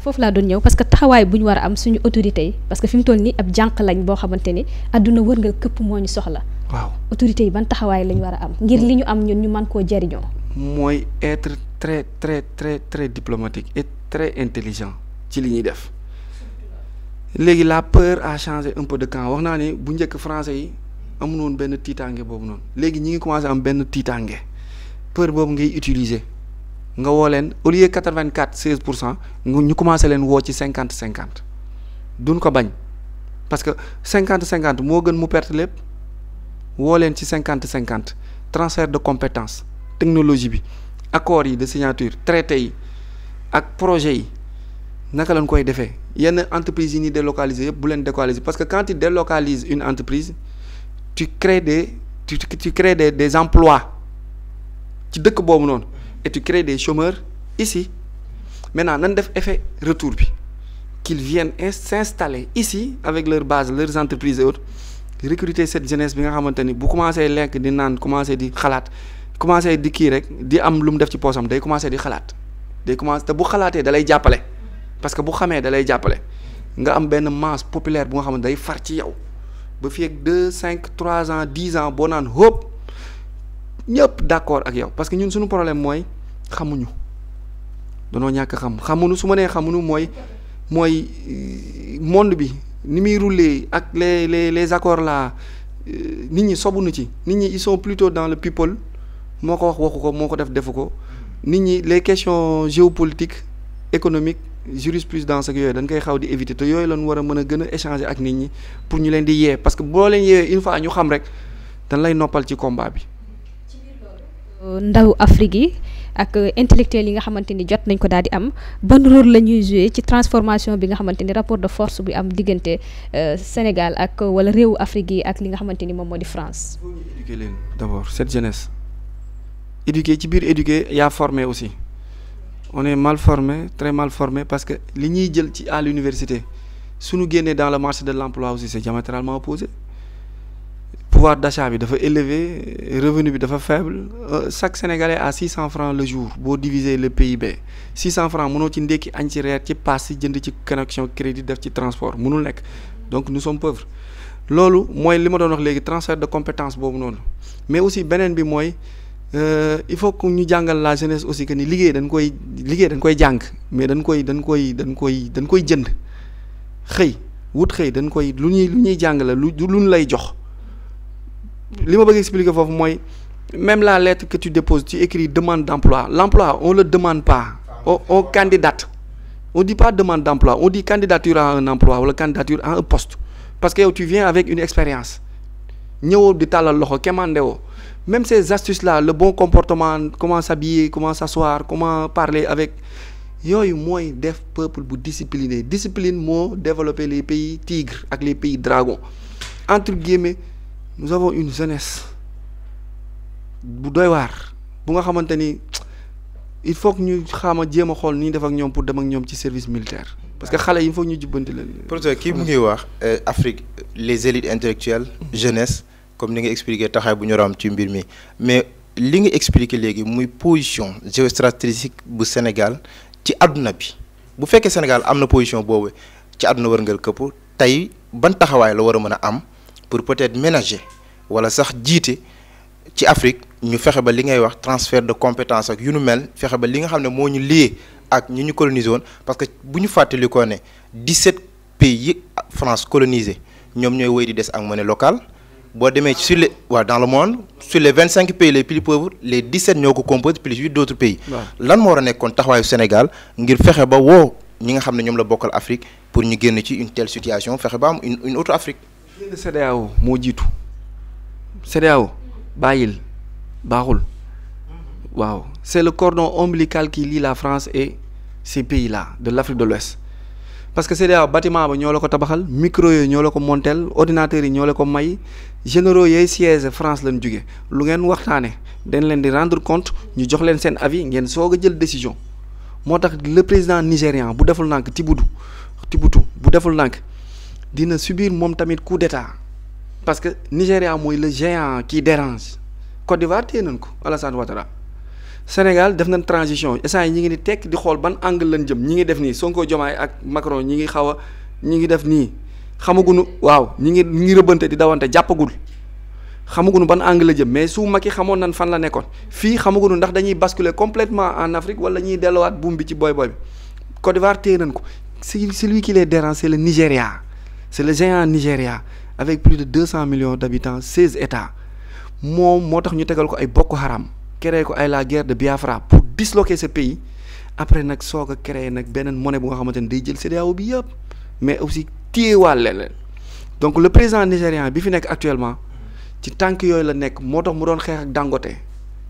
[SPEAKER 1] foofu laa doon ñëw parce que taxawaay bu ñu war a am suñu autorités yi parce que fi mu toll nii ab jànq lañ boo xamante ni àdduna wërngal këpp moo ñu soxla.
[SPEAKER 2] waaw
[SPEAKER 1] autorités yi ban taxawaay lañ war a am ngir li ñu am ñun ñu mën koo jariñoo.
[SPEAKER 2] mooy être très très très très diplomatique et très intelligent ci li ñuy def léegi la peur a changé un peu de camp wax naa ne bu njëkk français yi amuñu woon benn tiitaange boobu noonu léegi ñi ngi commencé am benn tiitaange peur boobu ngay utiliser. nga woo leen au lieu 84-16% ñu commencé leen woo ci 50-50 duñ ko bañ parce que 50-50 moo gën mu perte lépp woo leen ci 50-50 transfert de compétences technologie bi accords yi de signature traités yi ak projets yi naka lañ koy defee yenn entreprises yi ñuy délocaliser yëpp bu leen délocaliser parce que quand tu délocalises une entreprise tu crées des emplois ci dëkk boobu noonu. Et tu crées des chômeurs ici maintenant nan def effet retour bi qu'ils viennent s'installer ici avec leur base leurs entreprises et autres recruter cette jeunesse bi nga xamante ni bu commencé lekk di naan commencé di xalaat commencé di kii rek di am lu mu def ci poosam day commencé di xalaat day commencé te bu xalaatee da lay jàppale parce que bu xamee da lay jàppale nga am benn masse populaire bu nga xamante day far ci yow ba fii ak 2 5 3 ans 10 ans boo naan hop ñëpp d'accord ak yow parce que ñun suñu problème mooy xamuñu danoo ñàkk xamuñu su ma nee xamuñu mooy monde bi ni muy rouler ak les accords là nit ñi sobuñu ci nit ñi ils sont plutôt dans le people moo ko wax waxu ko moo ko def defu ko nit ñi les questions géopolitiques économiques jurisprudence ak yooyu dañ koy xaw di éviter te yooyu lañ war a mën a gën a échanger ak nit ñi pour ñu leen di yee parce que boo leen yeewee une fois ñu xam rek dañ lay noppal ci combat bi.
[SPEAKER 1] ndaw Afrique yi ak intellectuels yi nga xamante ni jot nañ ko daal di am ban rôle la ñuy jouer ci transformation bi nga xamante ni rapport de force bi am diggante Sénégal ak wala réewu Afrique yi ak li nga xamante ni moom moo di France.
[SPEAKER 2] éduquer leen d'abord cette jeunesse éduquer ci biir éduquer yaa formé aussi on est mal formé très mal formé parce que li ñuy jël ci à l'université suñu génnee dans le marché de l'emploi aussi c'est diamétralement opposé. pouvoir d'achat bi dafa élevé revenu bi dafa faible chaque Sénégalais a 600 francs le jour boo diviser le PIB 600 francs mënoo ci ndekki añ ci reer ci pass ci jënd ci connexion crédit def ci transport mënul nekk donc nous sommes pauvres loolu mooy li ma doon wax léegi transfert de compétence boobu noonu mais aussi beneen bi mooy il faut que ñu jàngal la jeunesse aussi que ni liggéey dañ koy jàng mais dañ koy jënd xëy wut xëy dañ koy lu ñuy jàng la luñ lay jox. li ma bëgg expliquer foofu mooy même la lettre que tu déposes tu écris demande d'emploi l'emploi on le demande pas on candidate on dit pas demande d'emploi on dit candidature à un emploi wala candidature à un poste parce que yow tu viens avec une expérience ñëwoo di tàllal loxo kemande woo même ces astuces là le bon comportement comment s'habiller comment s'asseoir comment parler avec yooyu mooy def peuple bu discipliné discipline moo développer les pays tigres ak les pays dragons entre guillemets nous avons une jeunesse bu doy waar bu nga xamante ni il faut que ñu jéem a xool ni ñu def ak ñoom pour dem ak ñoom ci service militaire parce que xale yi il faut ñu jubbanti leen.
[SPEAKER 3] professeur kii mu ngi wax Afrique les élites intellectuelles jeunesse comme ni nga expliqué taxaay bu ñu am ci mbir mi mais li nga expliqué léegi muy position géostratégique bu Sénégal ci àdduna bi bu fekkee Sénégal am na position boobu ci àdduna wërngal këpp tey ban taxawaay la war a mën a am. pour peut-être ménager wala sax jiite ci Afrique ñu fexe ba li ngay wax transfert de compétence ak yu nu mel fexe ba li nga xam ne moo ñu lié ak ñi ñu colonisé woon parce que bu ñu fàttali ko ne 17 pays yi France colonisé ñoom ñooy wéy di des ak monnaie locale boo demee sur les dans le monde sur les 25 pays les plus pauvres les 17 ñoo ko composent plus 8 d'autres pays. lan moo war a nekkoon taxawaayu Sénégal ngir fexe ba woo ñi nga xam ne ñoom la bokkal Afrique pour ñu génn ci une telle situation fexe ba am une autre Afrique.
[SPEAKER 2] CEDEAO moo jiitu CEDEAO bàyyil baaxul waaw c'est le cordon ombilical qui lie la France et ces pays-là de l'Afrique de l'Ouest parce que CEDEAO bâtiment ba ñoo la ko tabaxal micro yooyu ñoo la ko monteel ordinateurs yi ñoo la ko may généraux yooyu siège France lañ jóge lu ngeen waxtaane dañ leen di rendre compte ñu jox leen seen avis ngeen soog a jël décision moo tax le président nigérian bu deful nànk Tibutu bu deful nànk dina subir moom tamit coup d'état parce que Nigéria mooy le géant qui dérange Côte d'Ivoire téye nañ ko Alassane Ouattara Sénégal def nañ transition instant yi ñi ngi ni tekk di xool ban angle lañ jëm ñi ngi def nii Sonko Diomaye ak Macron ñi ngi def nii xamaguñu waaw ñi ngi rëbbante di dawante jàppagul xamaguñu ban angle la jëm mais su Macky xamoon nañ fan la nekkoon fii xamaguñu ndax dañuy basculer complètement en Afrique wala ñuy delluwaat buum bi ci boy bi Côte d'Ivoire téye nañ ko celui qui les dérange c'est le Nigéria c'est le géant Nigéria avec plus de 200 millions d'habitants 16 états moom moo tax ñu tegal ko ay Boko Haram créé ko ay la guerre de Biafra pour disloquer ce pays après nag soog a créé nag beneen monnaie bu nga xamante ne day jël CEDEAO bi yëpp mais aussi téyewaale leen donc le président nigérian bi fi nekk actuellement ci tànk yooyu la nekk moo tax mu doon xeex ak Dangote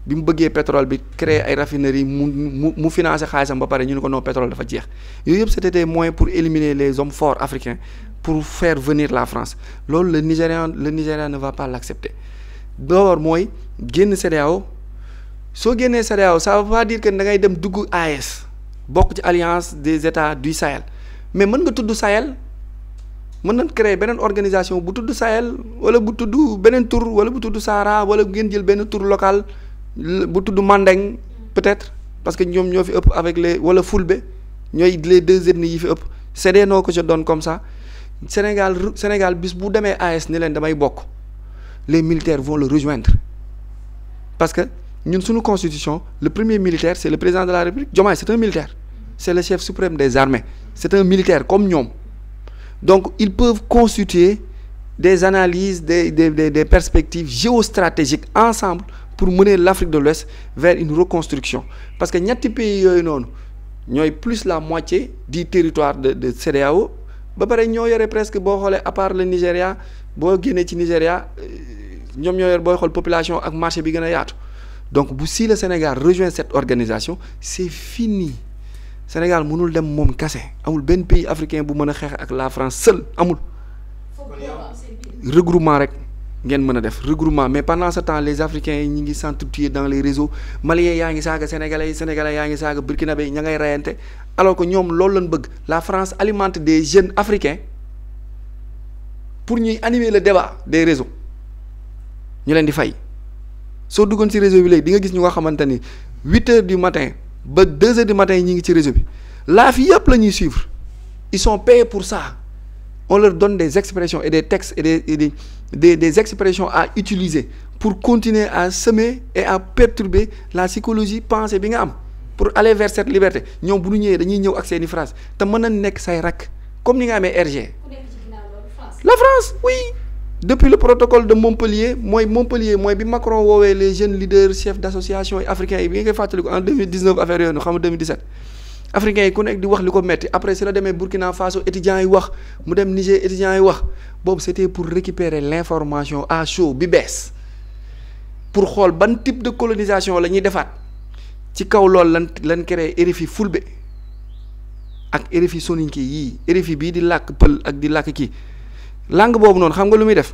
[SPEAKER 2] bi mu bëggee pétrole bi créé ay raffineries mu financé xaalisam ba pare ñu ne ko non pétrole dafa jeex yooyu yëpp c'était des moyens pour éliminer les hommes forts africains pour faire venir la France loolu le Nigérian ne va pas l'accepter d'abord mooy génn CEDEAO soo génnee CEDEAO ça veut pas dire que da ngay dem dugg AES bokk ci alliance des états du Sahel mais mën nga tudd Sahel mën nañ créer beneen organisation bu tudd Sahel wala bu tudd beneen tur wala bu tudd Sahara wala ngeen jël benn tur local bu tudd Mandeng peut-être parce que ñoom ñoo fi ëpp avec les wala Fulbe ñooy les deux ethnies yi fi ëpp c'est des noms que je donne comme ça Sénégal bis bu demee AES ni leen damay bokk les militaires vont le rejoindre parce que ñun suñu constitution le premier militaire c'est le président de la République Diomaye c'est un militaire c'est le chef suprême des armées c'est un militaire comme ñoom donc ils peuvent constituer des analyses des perspectives géostratégiques ensemble pour mener l'Afrique de l'Ouest vers une reconstruction parce que ñetti pays yooyu noonu ñooy plus la moitié du territoire de CEDEAO ba pare ñoo yore presque boo xoolee à part le Nigéria boo génnee ci Nigéria ñoom ñoo yor booy xool population ak marché bi gën a yaatu donc si le Sénégal rejoint cette organisation c'est fini Sénégal mënul dem moom kase amul benn pays africain bu mën a xeex ak la France seul amul regroupement rek ngeen mën a def regroupement mais pendant ce temps les Africains yi ñi ngi s'entretuer dans les réseaux Maliens yaa ngi saaga Sénégalais yaa ngi saaga Burkinabé ña ngay reyante alors que ñoom loolu lañ bëgg la France alimente des jeunes africains pour ñuy animer le débat des réseaux ñu leen di fay soo duggoon ci réseau bi léegi di nga gis ñu nga xamante ni 8 heures du matin ba 2 heures du matin ñi ngi ci réseau bi laa fi yëpp la ñuy suivre ils sont payés pour ça on leur donne des expressions et des textes et des expressions à utiliser pour continuer à semer et à perturber la psychologie pensée bi nga am pour aller vers cette liberté ñoom bu ñu ñëwee dañuy ñëw ak seeni phrase te mën na nekk say rakk comme ni nga amee RG la France oui depuis le protocole de Montpellier mooy bi Macron woowee les jeunes leaders chefs d'association africains yi bi nga koy fàttaliku en 2019 affaire yooyu xam nga 2017 africains yi ku nekk di wax li ko metti après si la demee Burkina Faso étudiants yi wax mu dem Niger étudiants yi wax boobu c'était pour récupérer l'information à chaud bi bees pour xool ban type de colonisation la ñuy defaat ci kaw loolu lan créé RFI Fulbe ak RFI Soninké yii RFI bii di làkk pël ak di làkk kii langue boobu noonu xam nga lu muy def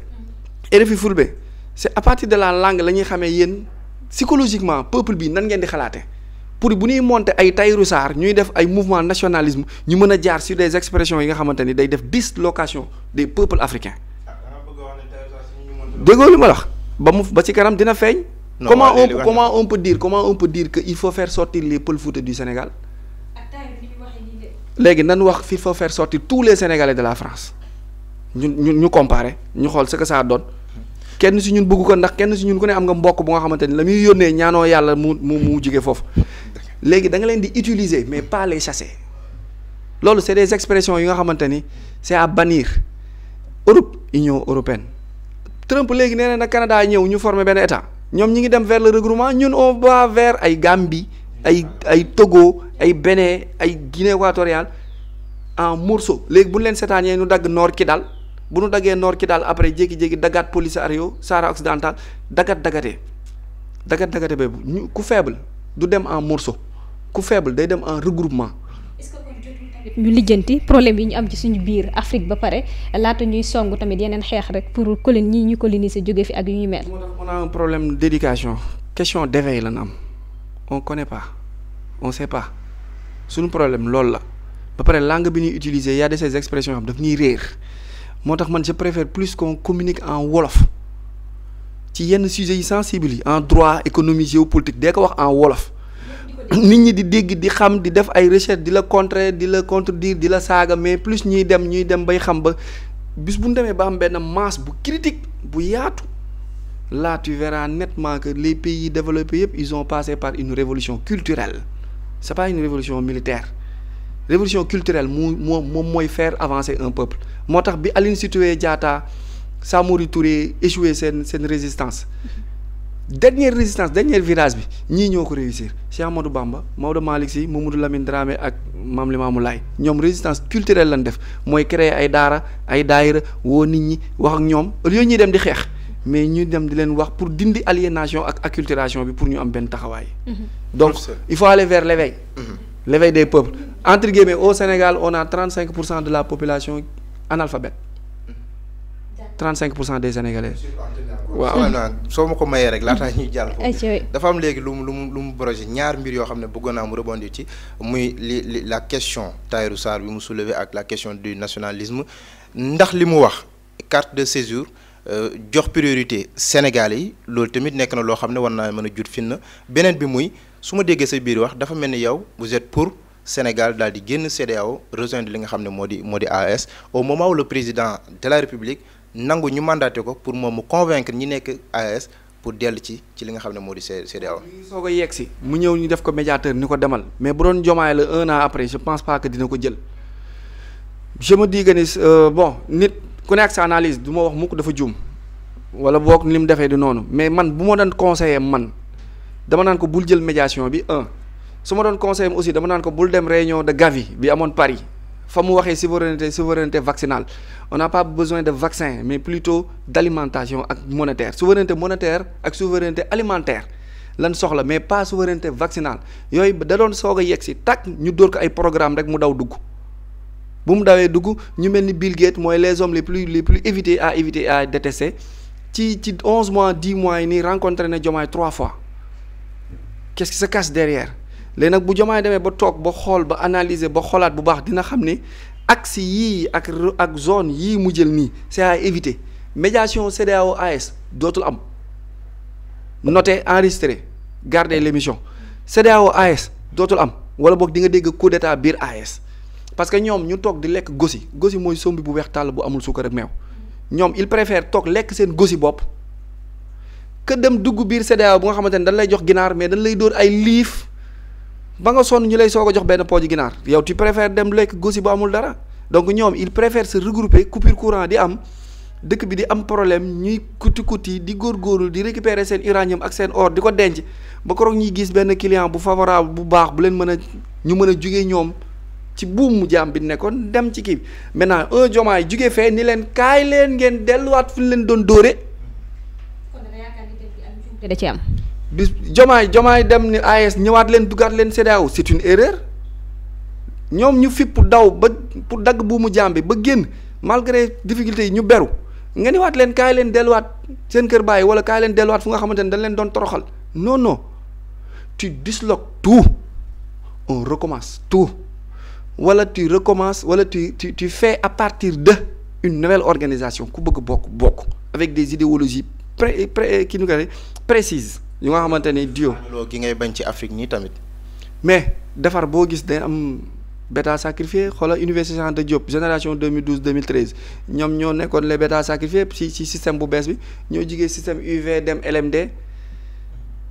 [SPEAKER 2] RFI Fulbe c'est à partir de la langue la ñuy xamee yéen psychologiquement peuple bi nan ngeen di xalaate pour bu ñuy monter ay Tahirou Sarr ñuy def ay mouvement nationalisme ñu mën a jaar sur des expressions yi nga xamante ni day def dislocation des peuples africains déggoo li ma la wax ba ci kanam dina feeñ. comment on peut dire que il faut faire sortir les Pël Fouta du Sénégal léegi nan wax il faut faire sortir tous les Sénégalais de la France ñu comparer ñu xool ce que ça donne kenn si ñun bëgg ko ndax kenn si ñun ku ne am nga mbokk bu nga xamante ni la muy yónnee ñaanoo yàlla mu jóge foofu léegi da nga leen di utiliser mais pas les chasser loolu c'est des expressions yi nga xamante ni c'est à bannir. Europe Union européenne Trump léegi nee na Canada ñëw ñu former benn état ñoom ñi ngi dem vers le regroupement ñun on va vers ay Gambie ay Togo ay Bénin ay Guinée équatoriale en morceaux léegi bu ñu leen seetaanee ñu dagg Nord Kidal bu ñu daggee Nord Kidal après jékki-jékki daggaat Polisario Sahara occidental dagatee boobu ñu ku faible du dem en morceaux ku faible day dem en regroupement.
[SPEAKER 4] Est-ce que kon jotul
[SPEAKER 1] ñu lijjanti problème yi ñu am ci suñu biir Afrique ba pare laata ñuy song tamit yeneen xeex rek pour ñu coloniser jóge fi ak yu ñu mel.
[SPEAKER 2] on a un problème d'éducation question d'éveil lan am on connaît pas on sait pas suñu problème loolu la ba pare langue bi ñuy utiliser y a de ces expressions xam daf ñuy réer moo tax man je préfère plus qu'on communique en wolof ci yenn sujets yi sensibles yi en droit économie géopolitique dee ko wax en wolof. nit ñi di dégg di xam di def ay recherche di la contrer di la contredire di la saaga mais plus ñuy dem bay xam ba bis bu ñu demee ba am benn masse bu critique bu yaatu là tu verras nettement que les pays développés yëpp ils ont passé par une révolution culturelle c'est pas une révolution militaire révolution culturelle moom mooy faire avancer un peuple moo tax bi Aline Sitoé Diatta Samori Touré échoué seen résistance dernière virage bi ñii ñoo ko réussir Cheikh Amadou Bamba Maodo Malick Sy Mamadou Lamine Dramé ak Mame Limamou Laye ñoom résistance culturelle lañ def mooy créer ay daara ay daayira woo nit ñi wax ak ñoom au lieu ñuy dem di xeex mais ñu dem di leen wax pour dindi aliénation ak acculturation bi pour ñu am benn taxawaay. donc il faut aller vers l'éveil l'éveil des peuples entre guillemets au Sénégal on a 35% de la population analphabète 35% des Sénégalais.
[SPEAKER 3] waaw soo ma ko mayee rek laataa ñuy jàll foofu dafa am léegi lu mu projet ñaar mbir yoo xam ne bëggoon naa mu rebondir ci muy la question Tahirou Sarr bi mu soulevé ak la question du nationalisme ndax li mu wax carte de séjour jox priorité Sénégal yi loolu tamit nekk na loo xam ne war naa mën a jut fin na beneen bi muy su ma déggee sa biir wax dafa mel ni yow vous êtes pour Sénégal daal di génn CEDEAO rejoindre li nga xam ne moo di AES au moment où le président de la République nangu ñu mandaté ko pour moom mu convaincre ñi nekk AES pour dellu ci li nga xam ne moo di CEDEAO.
[SPEAKER 2] soo ko yegg si mu ñëw ñu def ko médiateur ni ko demal mais bu doon Diomaye la 1 an après je pense pas que dina ko jël je me dis que ni bon nit ku nekk sa analyse du ma wax mukk dafa juum wala boog li mu defee du noonu mais man bu ma doon conseiller man dama naan ko bul jël médiation bi su ma doon conseiller aussi dama naan ko bul dem réunion de Gavi bi amoon Paris. fa mu waxee souveraineté vaccinale on n'a pas besoin de vaccin mais plutôt d'alimentation ak monétaire souveraineté monétaire ak souveraineté alimentaire lan soxla mais pas souveraineté vaccinale yooyu da doon soog a yegg si takk ñu dóor ko ay programme rek mu daw dugg bu mu dawee dugg ñu mel ni Bill Gates mooy les hommes les plus éviter à détester ci 11 mois 10 mois yi nii rencontré na Diomaye 3 fois qu'est-ce qui se cache derrière léegi nag bu Diomaye demee ba toog ba xool ba analyser ba xoolaat bu baax dina xam ne axe yii ak zone yii mu jël nii c'est à éviter médiation CEDEAO AES dootul am noter enregistrer garder l'émission CEDEAO AES dootul am wala boog di nga dégg coup d'état biir AES parce que ñoom ñu toog di lekk gosi mooy sombi bu weex tàll bu amul suukar ak meew ñoom il préfère toog lekk seen gosi bopp que dem dugg biir CEDEAO bu nga xamante ne dañ lay jox ginaar mais dañ lay dóor ay liif ba nga sonn ñu lay soog a jox benn pooju ginaar yow tu préfères dem lekk gosi bu amul dara donc ñoom il préfère se regrouper coupure courant di am dëkk bi di am problème ñuy kuti di góorgóorlu di récupérer seen uranium ak seen or di ko denc ba koroog ñuy gis benn client bu favorable bu baax bu leen mën a jugee ñoom ci buumu jaam bi nekkoon dem ci kii bi maintenant un Diomaye jugee fee ni leen kaay leen ngeen delluwaat fi ñu leen doon dóore.
[SPEAKER 1] da ci am.
[SPEAKER 2] bis Diomaye dem ni AES ñëwaat leen duggaat leen CEDEAO c'est une erreur ñoom ñu fipp daw ba pour dagg buumu jaam bi ba génn malgré difficultés yi ñu beru nga ni waat leen kaay leen delluwaat seen kër bàyyi wala kaay leen delluwaat fu nga xamante ne dañ leen doon toroxal non tu disloques tout on recommence tout wala tu recommences wala tu fais à partir de une nouvelle organisation ku bëgg bokk avec des idéologies précises yu nga xamante ne dio
[SPEAKER 3] gi ngay bañ ci Afrique nii tamit
[SPEAKER 2] mais defar boo gis day am bêta sacrifié xoolal université Cheikh Anta Diop génération 2012 2013 ñoom ñoo nekkoon les bêta sacrifiés ci système bu bees bi ñoo jigee système UV dem LMD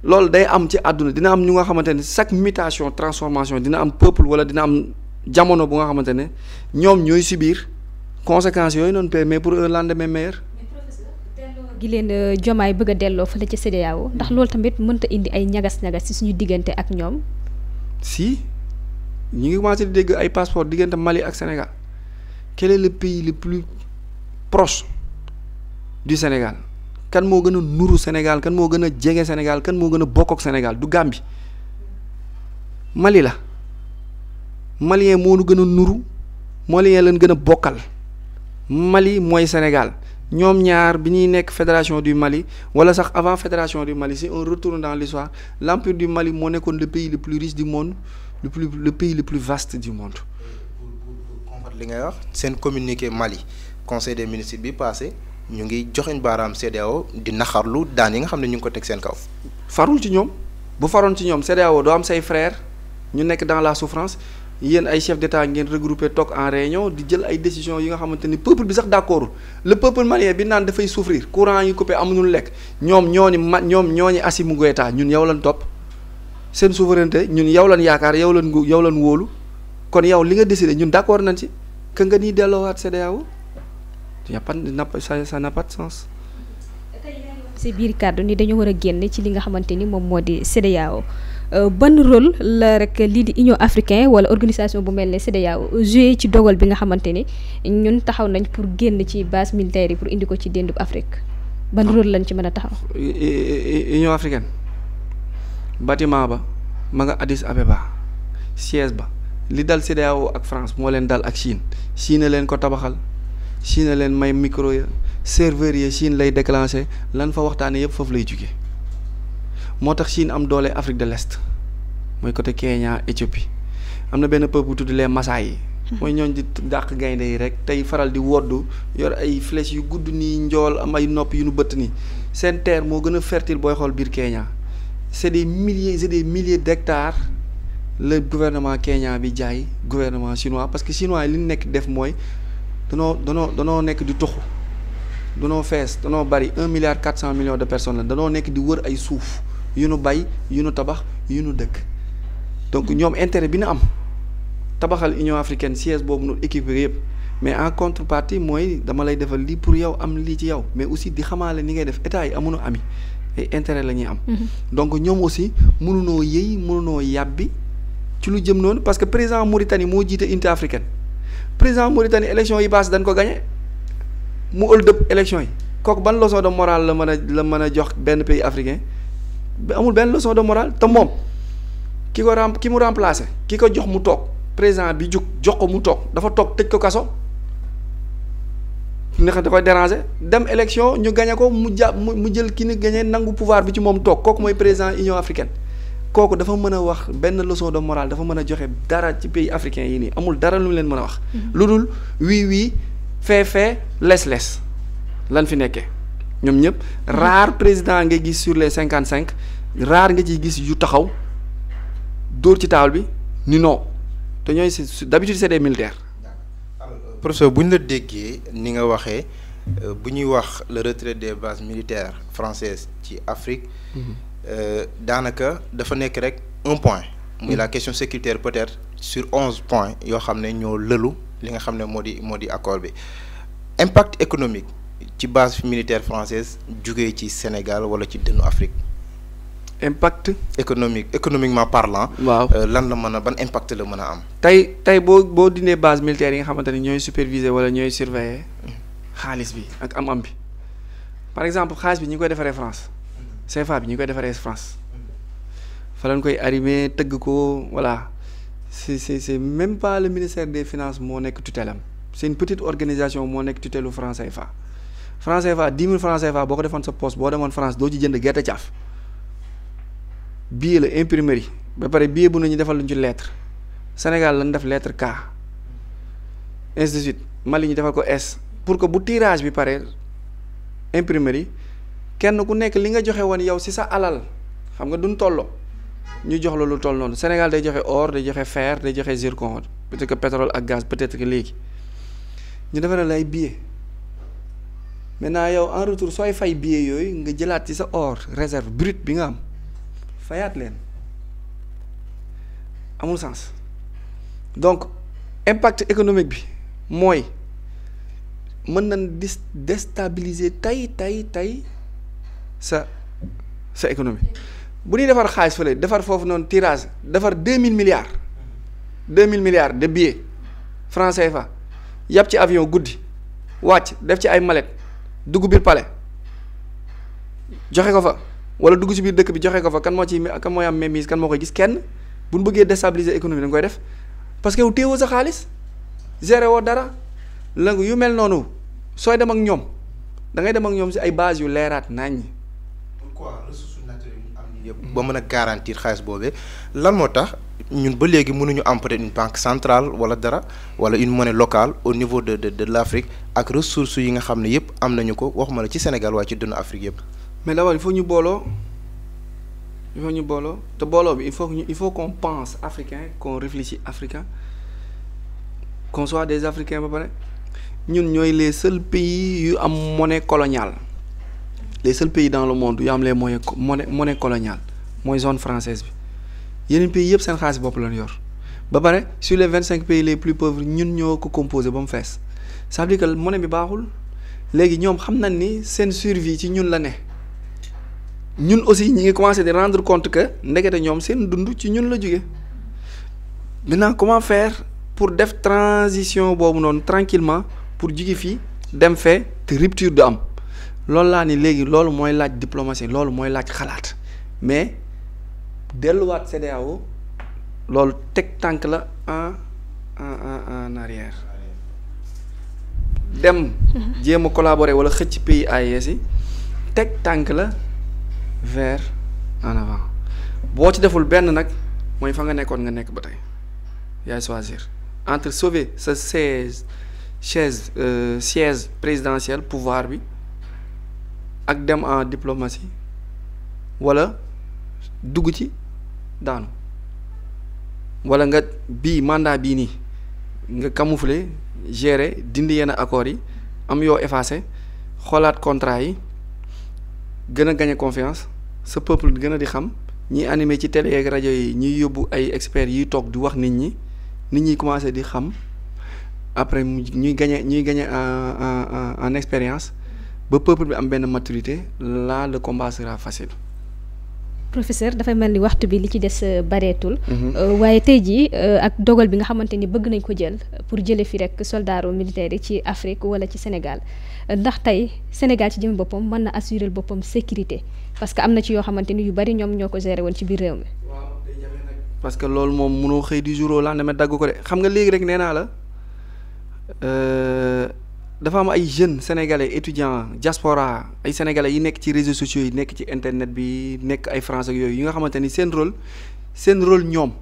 [SPEAKER 2] loolu day am ci àdduna dina am ñu nga xamante ne chaque mutation transformation dina am peuple wala dina am jamono bu nga xamante ne ñoom ñooy subir conséquences yooyu noonu mais pour un lendemain meilleur.
[SPEAKER 1] gi leen Diomaye bëgg a delloo fële ci CEDEAO ndax loolu tamit mënta indi ay ñagas-ñagas ci suñu diggante ak ñoom.
[SPEAKER 2] si ñu ngi commencé di dégg ay passeport diggante Mali ak Sénégal quel est le pays le plus proche du Sénégal kan moo gën a nuru Sénégal kan moo gën a jege Sénégal kan moo gën a bokk ak Sénégal du Gambie Mali la malien moo nu gën a nuru malien leen gën a bokkal Mali mooy Sénégal ñoom ñaar bi ñuy nekk fédération du Mali wala sax avant fédération du Mali si on retourne dans l'histoire l'empire du Mali moo nekkoon le pays le plus riche du monde le pays le plus vaste du monde.
[SPEAKER 3] pour li ngay wax seen communiqué Mali conseil des ministres bi passé ñu ngi joxeñ baaraam CEDEAO di naxarlu daan yi nga xam ne ñu ngi ko teg seen kaw.
[SPEAKER 2] farul ci ñoom bu faroon ci ñoom CEDEAO doo am say frères ñu nekk dans la souffrance yéen ay chefs d'État ngeen regroupé toog en réunion di jël ay décisions yi nga xamante ni peuple bi sax d'accord le peuple malien bi naan dafay souffrir courant yi coupé amuñu lekk ñoom ñooñu Assimi Goïta ñun yow lañ topp seen souveraineté ñun yow lañ yaakaar yow lañ wóolu kon yow li nga décidé ñun d'accord nañ ci que nga nii delloowaat CEDEAO ça n'a pas de sens.
[SPEAKER 1] si biir kàddu ni dañu war a génn ci li nga xamante ni moom moo di CEDEAO ban rôle la rek lii di Union africaine wala organisation bu mel ne CEDEAO joué ci dogal bi nga xamante ni ñun taxaw nañ pour génn ci base militaire yi pour indi ko ci déndub Afrique ban rôle lañ ci mën a taxaw.
[SPEAKER 2] Union africaine bâtiment ba ma nga Addis Abeba siège ba li dal CEDEAO ak France moo leen dal ak Chine leen ko tabaxal Chine leen may micro ya serveur yi Chine lay déclenché lan fa waxtaanee yëpp foofu lay jugee moo tax Chine am doole Afrique de l'Est mooy côté Kenya Éthiopie am na benn peuple bu tudd les Maasai yi. mooy ñooñ di dàq gaynde yi rek tey faral di woddu yor ay flèches yu gudd nii njool am ay nopp yu nu bëtt nii seen terre moo gën a fertile booy xool biir Kenya c'est des milliers d'hectares le gouvernement Kenya bi jaay gouvernement chinois parce que chinois yi li ñu nekk def mooy danoo nekk di tuxu danoo fees danoo bari 1,4 milliard de personnes la danoo nekk di wër ay suuf yu nu bay yu nu tabax yu nu dëkk donc ñoom intérêt bi na am tabaxal Union africaine siège boobu nu équipé yëpp mais en contrepartie mooy dama lay defal lii pour yow am lii ci yow mais aussi di xamaale ni ngay def état yi amuñu ami ay intérêt la ñuy am. donc ñoom aussi mënunoo yëy mënunoo yàbbi ci lu jëm noonu parce que président Mauritanie moo jiite unité africaine président Mauritanie élection yi baas dañ ko gagné mu ël dëpp élection yi kooku ban leçon de morale la mën a jox benn pays africain amul benn leçon de morale te moom ki mu remplacé ki ko jox mu toog président bi jug jox ko mu toog dafa toog tëj ko kaso nga xam da koy déranger dem élection ñu gagné ko mu jël ki ni gagné nangu pouvoir bi ci moom toog kooku mooy président Union africaine kooku dafa mën a wax benn leçon de morale dafa mën a joxe dara ci pays africain yi nii amul dara lu mu leen mën a wax. lu dul oui fait les lan fi nekkee ñoom ñëpp rare président nga gis sur les 55 rare nga ciy gis yu taxaw dóor ci taal bi ni non te ñooy d'habitude c'est des militaires.
[SPEAKER 3] professeur bu ñu la déggee ni nga waxee bu ñuy wax le retrait des bases militaires françaises ci Afrique. daanaka dafa nekk rek un point. muy la question sécuritaire peut-être sur 11 points yoo xam ne ñoo lëlu li nga xam ne moo di accord bi impact économique ci base militaire française jugee ci Sénégal wala ci dënnu Afrique.
[SPEAKER 2] impact
[SPEAKER 3] économiquement parlant.
[SPEAKER 2] waaw
[SPEAKER 3] lan la mën a ban impact la mën a am.
[SPEAKER 2] tey boo dindee base militaire yi nga xamante ne ñooy superviser wala ñooy surveiller xaalis bi ak am-am bi par exemple xaalis bi ñu koy defaree France CFA bi ñu koy defaree France fa lañ koy arrimer tëgg ko voilà c'est même pas le ministère des finances moo nekk tutelam c'est une petite organisation moo nekk tutelu franc CFA 10 000 francs CFA boo ko defoon sa poste boo demoon France doo ci jënd gerte caaf. billet la imprimerie ba pare billet bu nañu defal luñ ci lettre Sénégal lañ def lettre K ainsi de suite Mali ñu defal ko S pour que bu tirage bi pare imprimerie kenn ku nekk li nga joxe woon yow ci sa alal xam nga duñ tolloo ñu jox la lu toll noonu Sénégal day joxe or day joxe fer day joxe zircon peut-être que pétrole ak gaz peut-être que léegi ñu defaral la ay billets maintenant yow en retour sooy fay billets yooyu nga jëlaat ci sa or réserve brute bi nga am fayaat leen amul sens donc impact économique bi mooy mën nañ déstabiliser tey sa économie bu ñuy defar xaalis fële defar foofu noonu tirage defar 2000 milliards de billets francs CFA yàpp ci avion guddi wàcc def ci ay mallette dugg biir palais joxe ko fa wala dugg ci biir dëkk bi joxe ko fa kan mooy am mémise kan moo koy gis kenn bu ñu bëggee déstabiliser économie da nga koy def parce que yow téewoo sa xaalis gérer woo dara la yu mel noonu sooy dem ak ñoom da ngay dem ak ñoom si ay base yu leeraat naññ.
[SPEAKER 3] pourquoi ressources naturelles yi am ni yëpp ba mën a garantir xaalis boobee lan moo tax ñun ba léegi mënuñu am peut-être une banque centrale wala dara wala une monnaie locale au niveau de l'Afrique ak ressources yi nga xam ne yëpp am nañu ko waxuma la ci Sénégal waaye ci dënnu Afrique yëpp.
[SPEAKER 2] mais d'abord il faut ñu booloo te booloo bi il faut qu'on pense africain qu'on réfléchit africain qu'on soit des africains ba pare ñun ñooy les seuls pays yu am monnaie coloniale les seuls pays dans le monde yu am les monnaie coloniale mooy zone française bi yeneen pays yëpp seen xaalis bopp lañ yor ba pare sur les 25 pays les plus pauvres ñun ñoo ko composé ba mu fees ça veut dire que monnaie bi baaxul léegi ñoom xam nañ ni seen survie ci ñun la ne ñun aussi ñi ngi commencé di rendre compte que ndekete ñoom seen dund ci ñun la jóge maintenant comment faire pour def transition boobu noonu tranquillement pour jóge fii dem fee te rupture du am loolu laa ni léegi loolu mooy laaj diplomatie loolu mooy laaj xalaat mais delluwaat CEDEAO loolu teg tànk la en arrière dem jéem a collaborer wala xëcc pays AES yi teg tànk la vers en avant boo ci deful benn nag mooy fa nga nekkoon nga nekk ba tey yaay choisir entre sauver sa siège présidentiel pouvoir bi ak dem en diplomatie wala dugg ci daanu wala nga mandat bii nii nga camoufler gérer dindi yenn accords yi am yoo effacé xoolaat contrat yi gën a gagner confiance sa peuple gën a di xam ñi animé ci télé ak rajo yi ñuy yóbbu ay experts yiy toog di wax nit ñi commencé di xam après ñuy gagner en expérience ba peuple bi am benn maturité là le combat sera facile.
[SPEAKER 1] professeur dafay mel ni waxtu bi li ci des bareetul. waaye tey jii ak dogal bi nga xamante ni bëgg nañ ko jël pour jëlee fi rek soldats militaires yi ci Afrique wala ci Sénégal ndax tey Sénégal ci jëm boppam mën na assurer boppam sécurité parce que am na ci yoo xamante ni yu bari ñoom ñoo ko gérer woon ci biir réew mi.
[SPEAKER 2] waaw day jafe nag parce que loolu moom mënoo xëy du jour au lendemain dagg ko de xam nga léegi rek nee naa la dafa am ay jeunes sénégalais étudiants diaspora ay sénégalais yi nekk ci réseaux sociaux yi nekk ci internet bi nekk ay français ak yooyu yi nga xamante ni seen rôle ñoom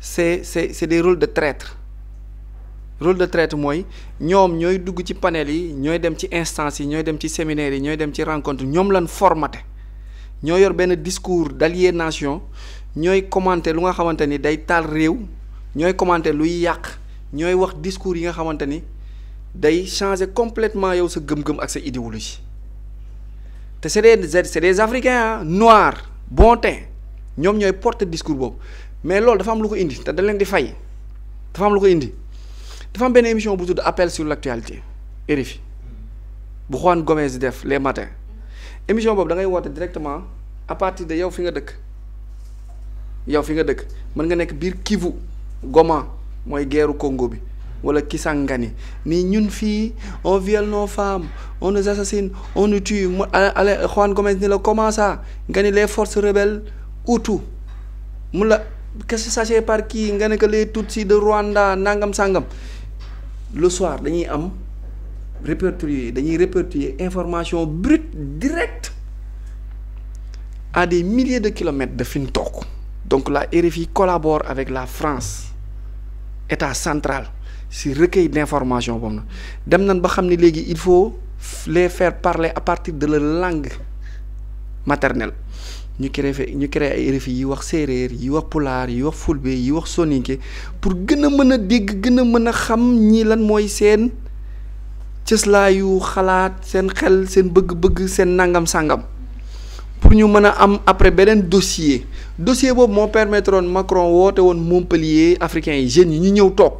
[SPEAKER 2] c'est des rôles de traître mooy ñoom ñooy dugg ci panel yi ñooy dem ci instances yi ñooy dem ci séminaires yi ñooy dem ci rencontre ñoom lan formaté ñoo yor benn discours d'aliénation ñooy commenter lu nga xamante ni day taal réew ñooy commenter luy yàq ñooy wax discours yi nga xamante ni day changer complètement yow sa gëm-gëm ak sa idéologie te c'est des africains noirs bon teint ñoom ñooy porter discours boobu mais loolu dafa am lu ko indi te da leen di fay dafa am lu ko indi dafa am benn émission bu tudd appel sur l'actualité RFI bu Juan Gomez def les matins émission boobu da ngay woote directement à partir de yow fi nga dëkk mën nga nekk biir Kivu Goma mooy guerru Congo bi wala Kisangani ni ñun fii on viole nos femmes on nous assassine on nous tue mu Juan Gomez ni la comment ça nga ni les forces rebelles Hutu mu la qu'est-ce que sachez par qui nga ne que les Tutsis de Rwanda nangam sangam le soir dañuy am répertorier information brute directe à des milliers de kilomètres de fi ñu toog donc la RFI collabore avec la France état central si recueil d'information boobu na dem nañ ba xam ne léegi il faut les faire parler à partir de leur langue maternelle ñu créé ay RFI yi wax séeréer yi wax pulaar yi wax fulbe yi wax soninké pour gën a mën a dégg gën a mën a xam ñi lan mooy seen cëslaayu xalaat seen xel seen bëgg-bëgg seen nangam sangam pour ñu mën a am après beneen dossier boobu moo permettre woon Macron woote woon Montpellier africains yi jeunes yi ñu ñëw toog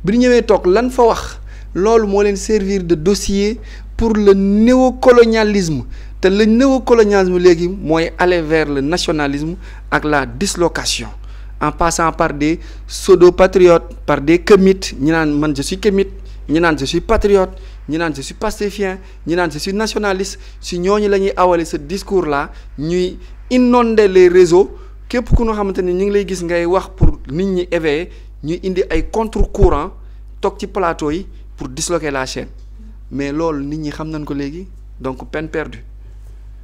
[SPEAKER 2] bi ñu ñëwee toog lan fa wax loolu moo leen servir de dossier pour le néocolonialisme te le néocolonialisme léegi mooy aller vers le nationalisme ak la dislocation en passant par des pseudo-patriotes par des kémites ñi naan man je suis kémite ñi naan je suis patriote ñi naan je suis pastéfien ñi naan je suis nationaliste si ñooñu la ñuy awale ce discours là ñuy inonder les réseaux képp ku nga xamante ni ñu ngi lay gis ngay wax pour nit ñi éveiller ñuy indi ay contre-courant toog ci plateau yi pour disloquer la chaîne mais loolu nit ñi xam nañ ko léegi donc peine perdue.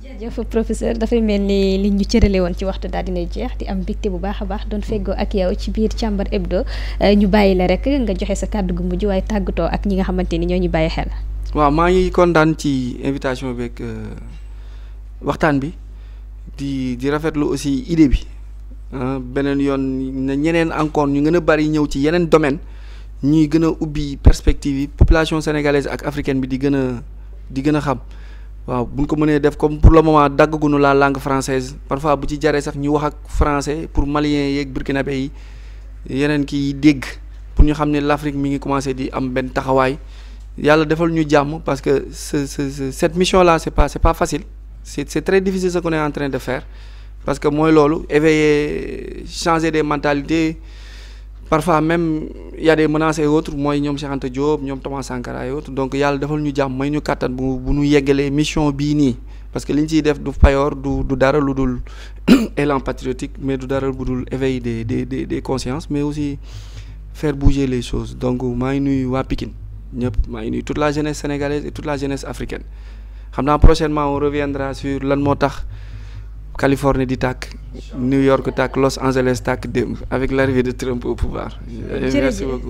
[SPEAKER 1] jërëjëf professeur dafay mel ni li ñu cërale woon ci waxtu daal dinay jeex di am mbégte bu baax a baax doon feggoo ak yow ci biir càmbar hebdo ñu bàyyi la rek nga joxe sa kàddu gu mujj waaye tàggatoo ak ñi nga xamante ni ñoo ñu bàyyi xel.
[SPEAKER 2] waaw maa ngi kontaan ci invitation beeg waxtaan bi di rafetlu aussi idée bi beneen yoon na ñeneen encore ñu gën a bari ñëw ci yeneen domaine ñuy gën a ubbi perspective yi population sénégalaise ak africaine bi di gën a xam. waaw bu ñu ko mënee def comme pour le moment daggagunu la langue française parfois bu ci jaree sax ñu wax ak français pour maliens yeeg burkinabé yi yeneen kii dégg pour ñu xam ne l'Afrique mi ngi commencé di am benn taxawaay yàlla defal ñu jàmm parce que cette mission là c'est pas facile c'est très difficile ce qu'on est en train de faire parce que mooy loolu éveiller changer des mentalités parfois même il y a des menaces et autres mooy ñoom Cheikh Anta Diop ñoom Thomas Sankara et autres donc yàlla defal ñu jàmm may ñu kàttan bu ñu yeggalee mission bii nii parce que li ñu ciy def du payoor du dara lu dul élan patriotique mais du dara bu dul éveil des consciences mais aussi faire bouger les choses donc maa ngi nuyu waa Pikine ñëpp maa ngi nuyu toute la jeunesse sénégalaise et toute la jeunesse africaine xam naa prochainement on reviendra sur lan moo tax Californie di tàkk New York tàkk Los Angeles tàkk démb avec l'arrivée de Trump au pouvoir. Merci beaucoup.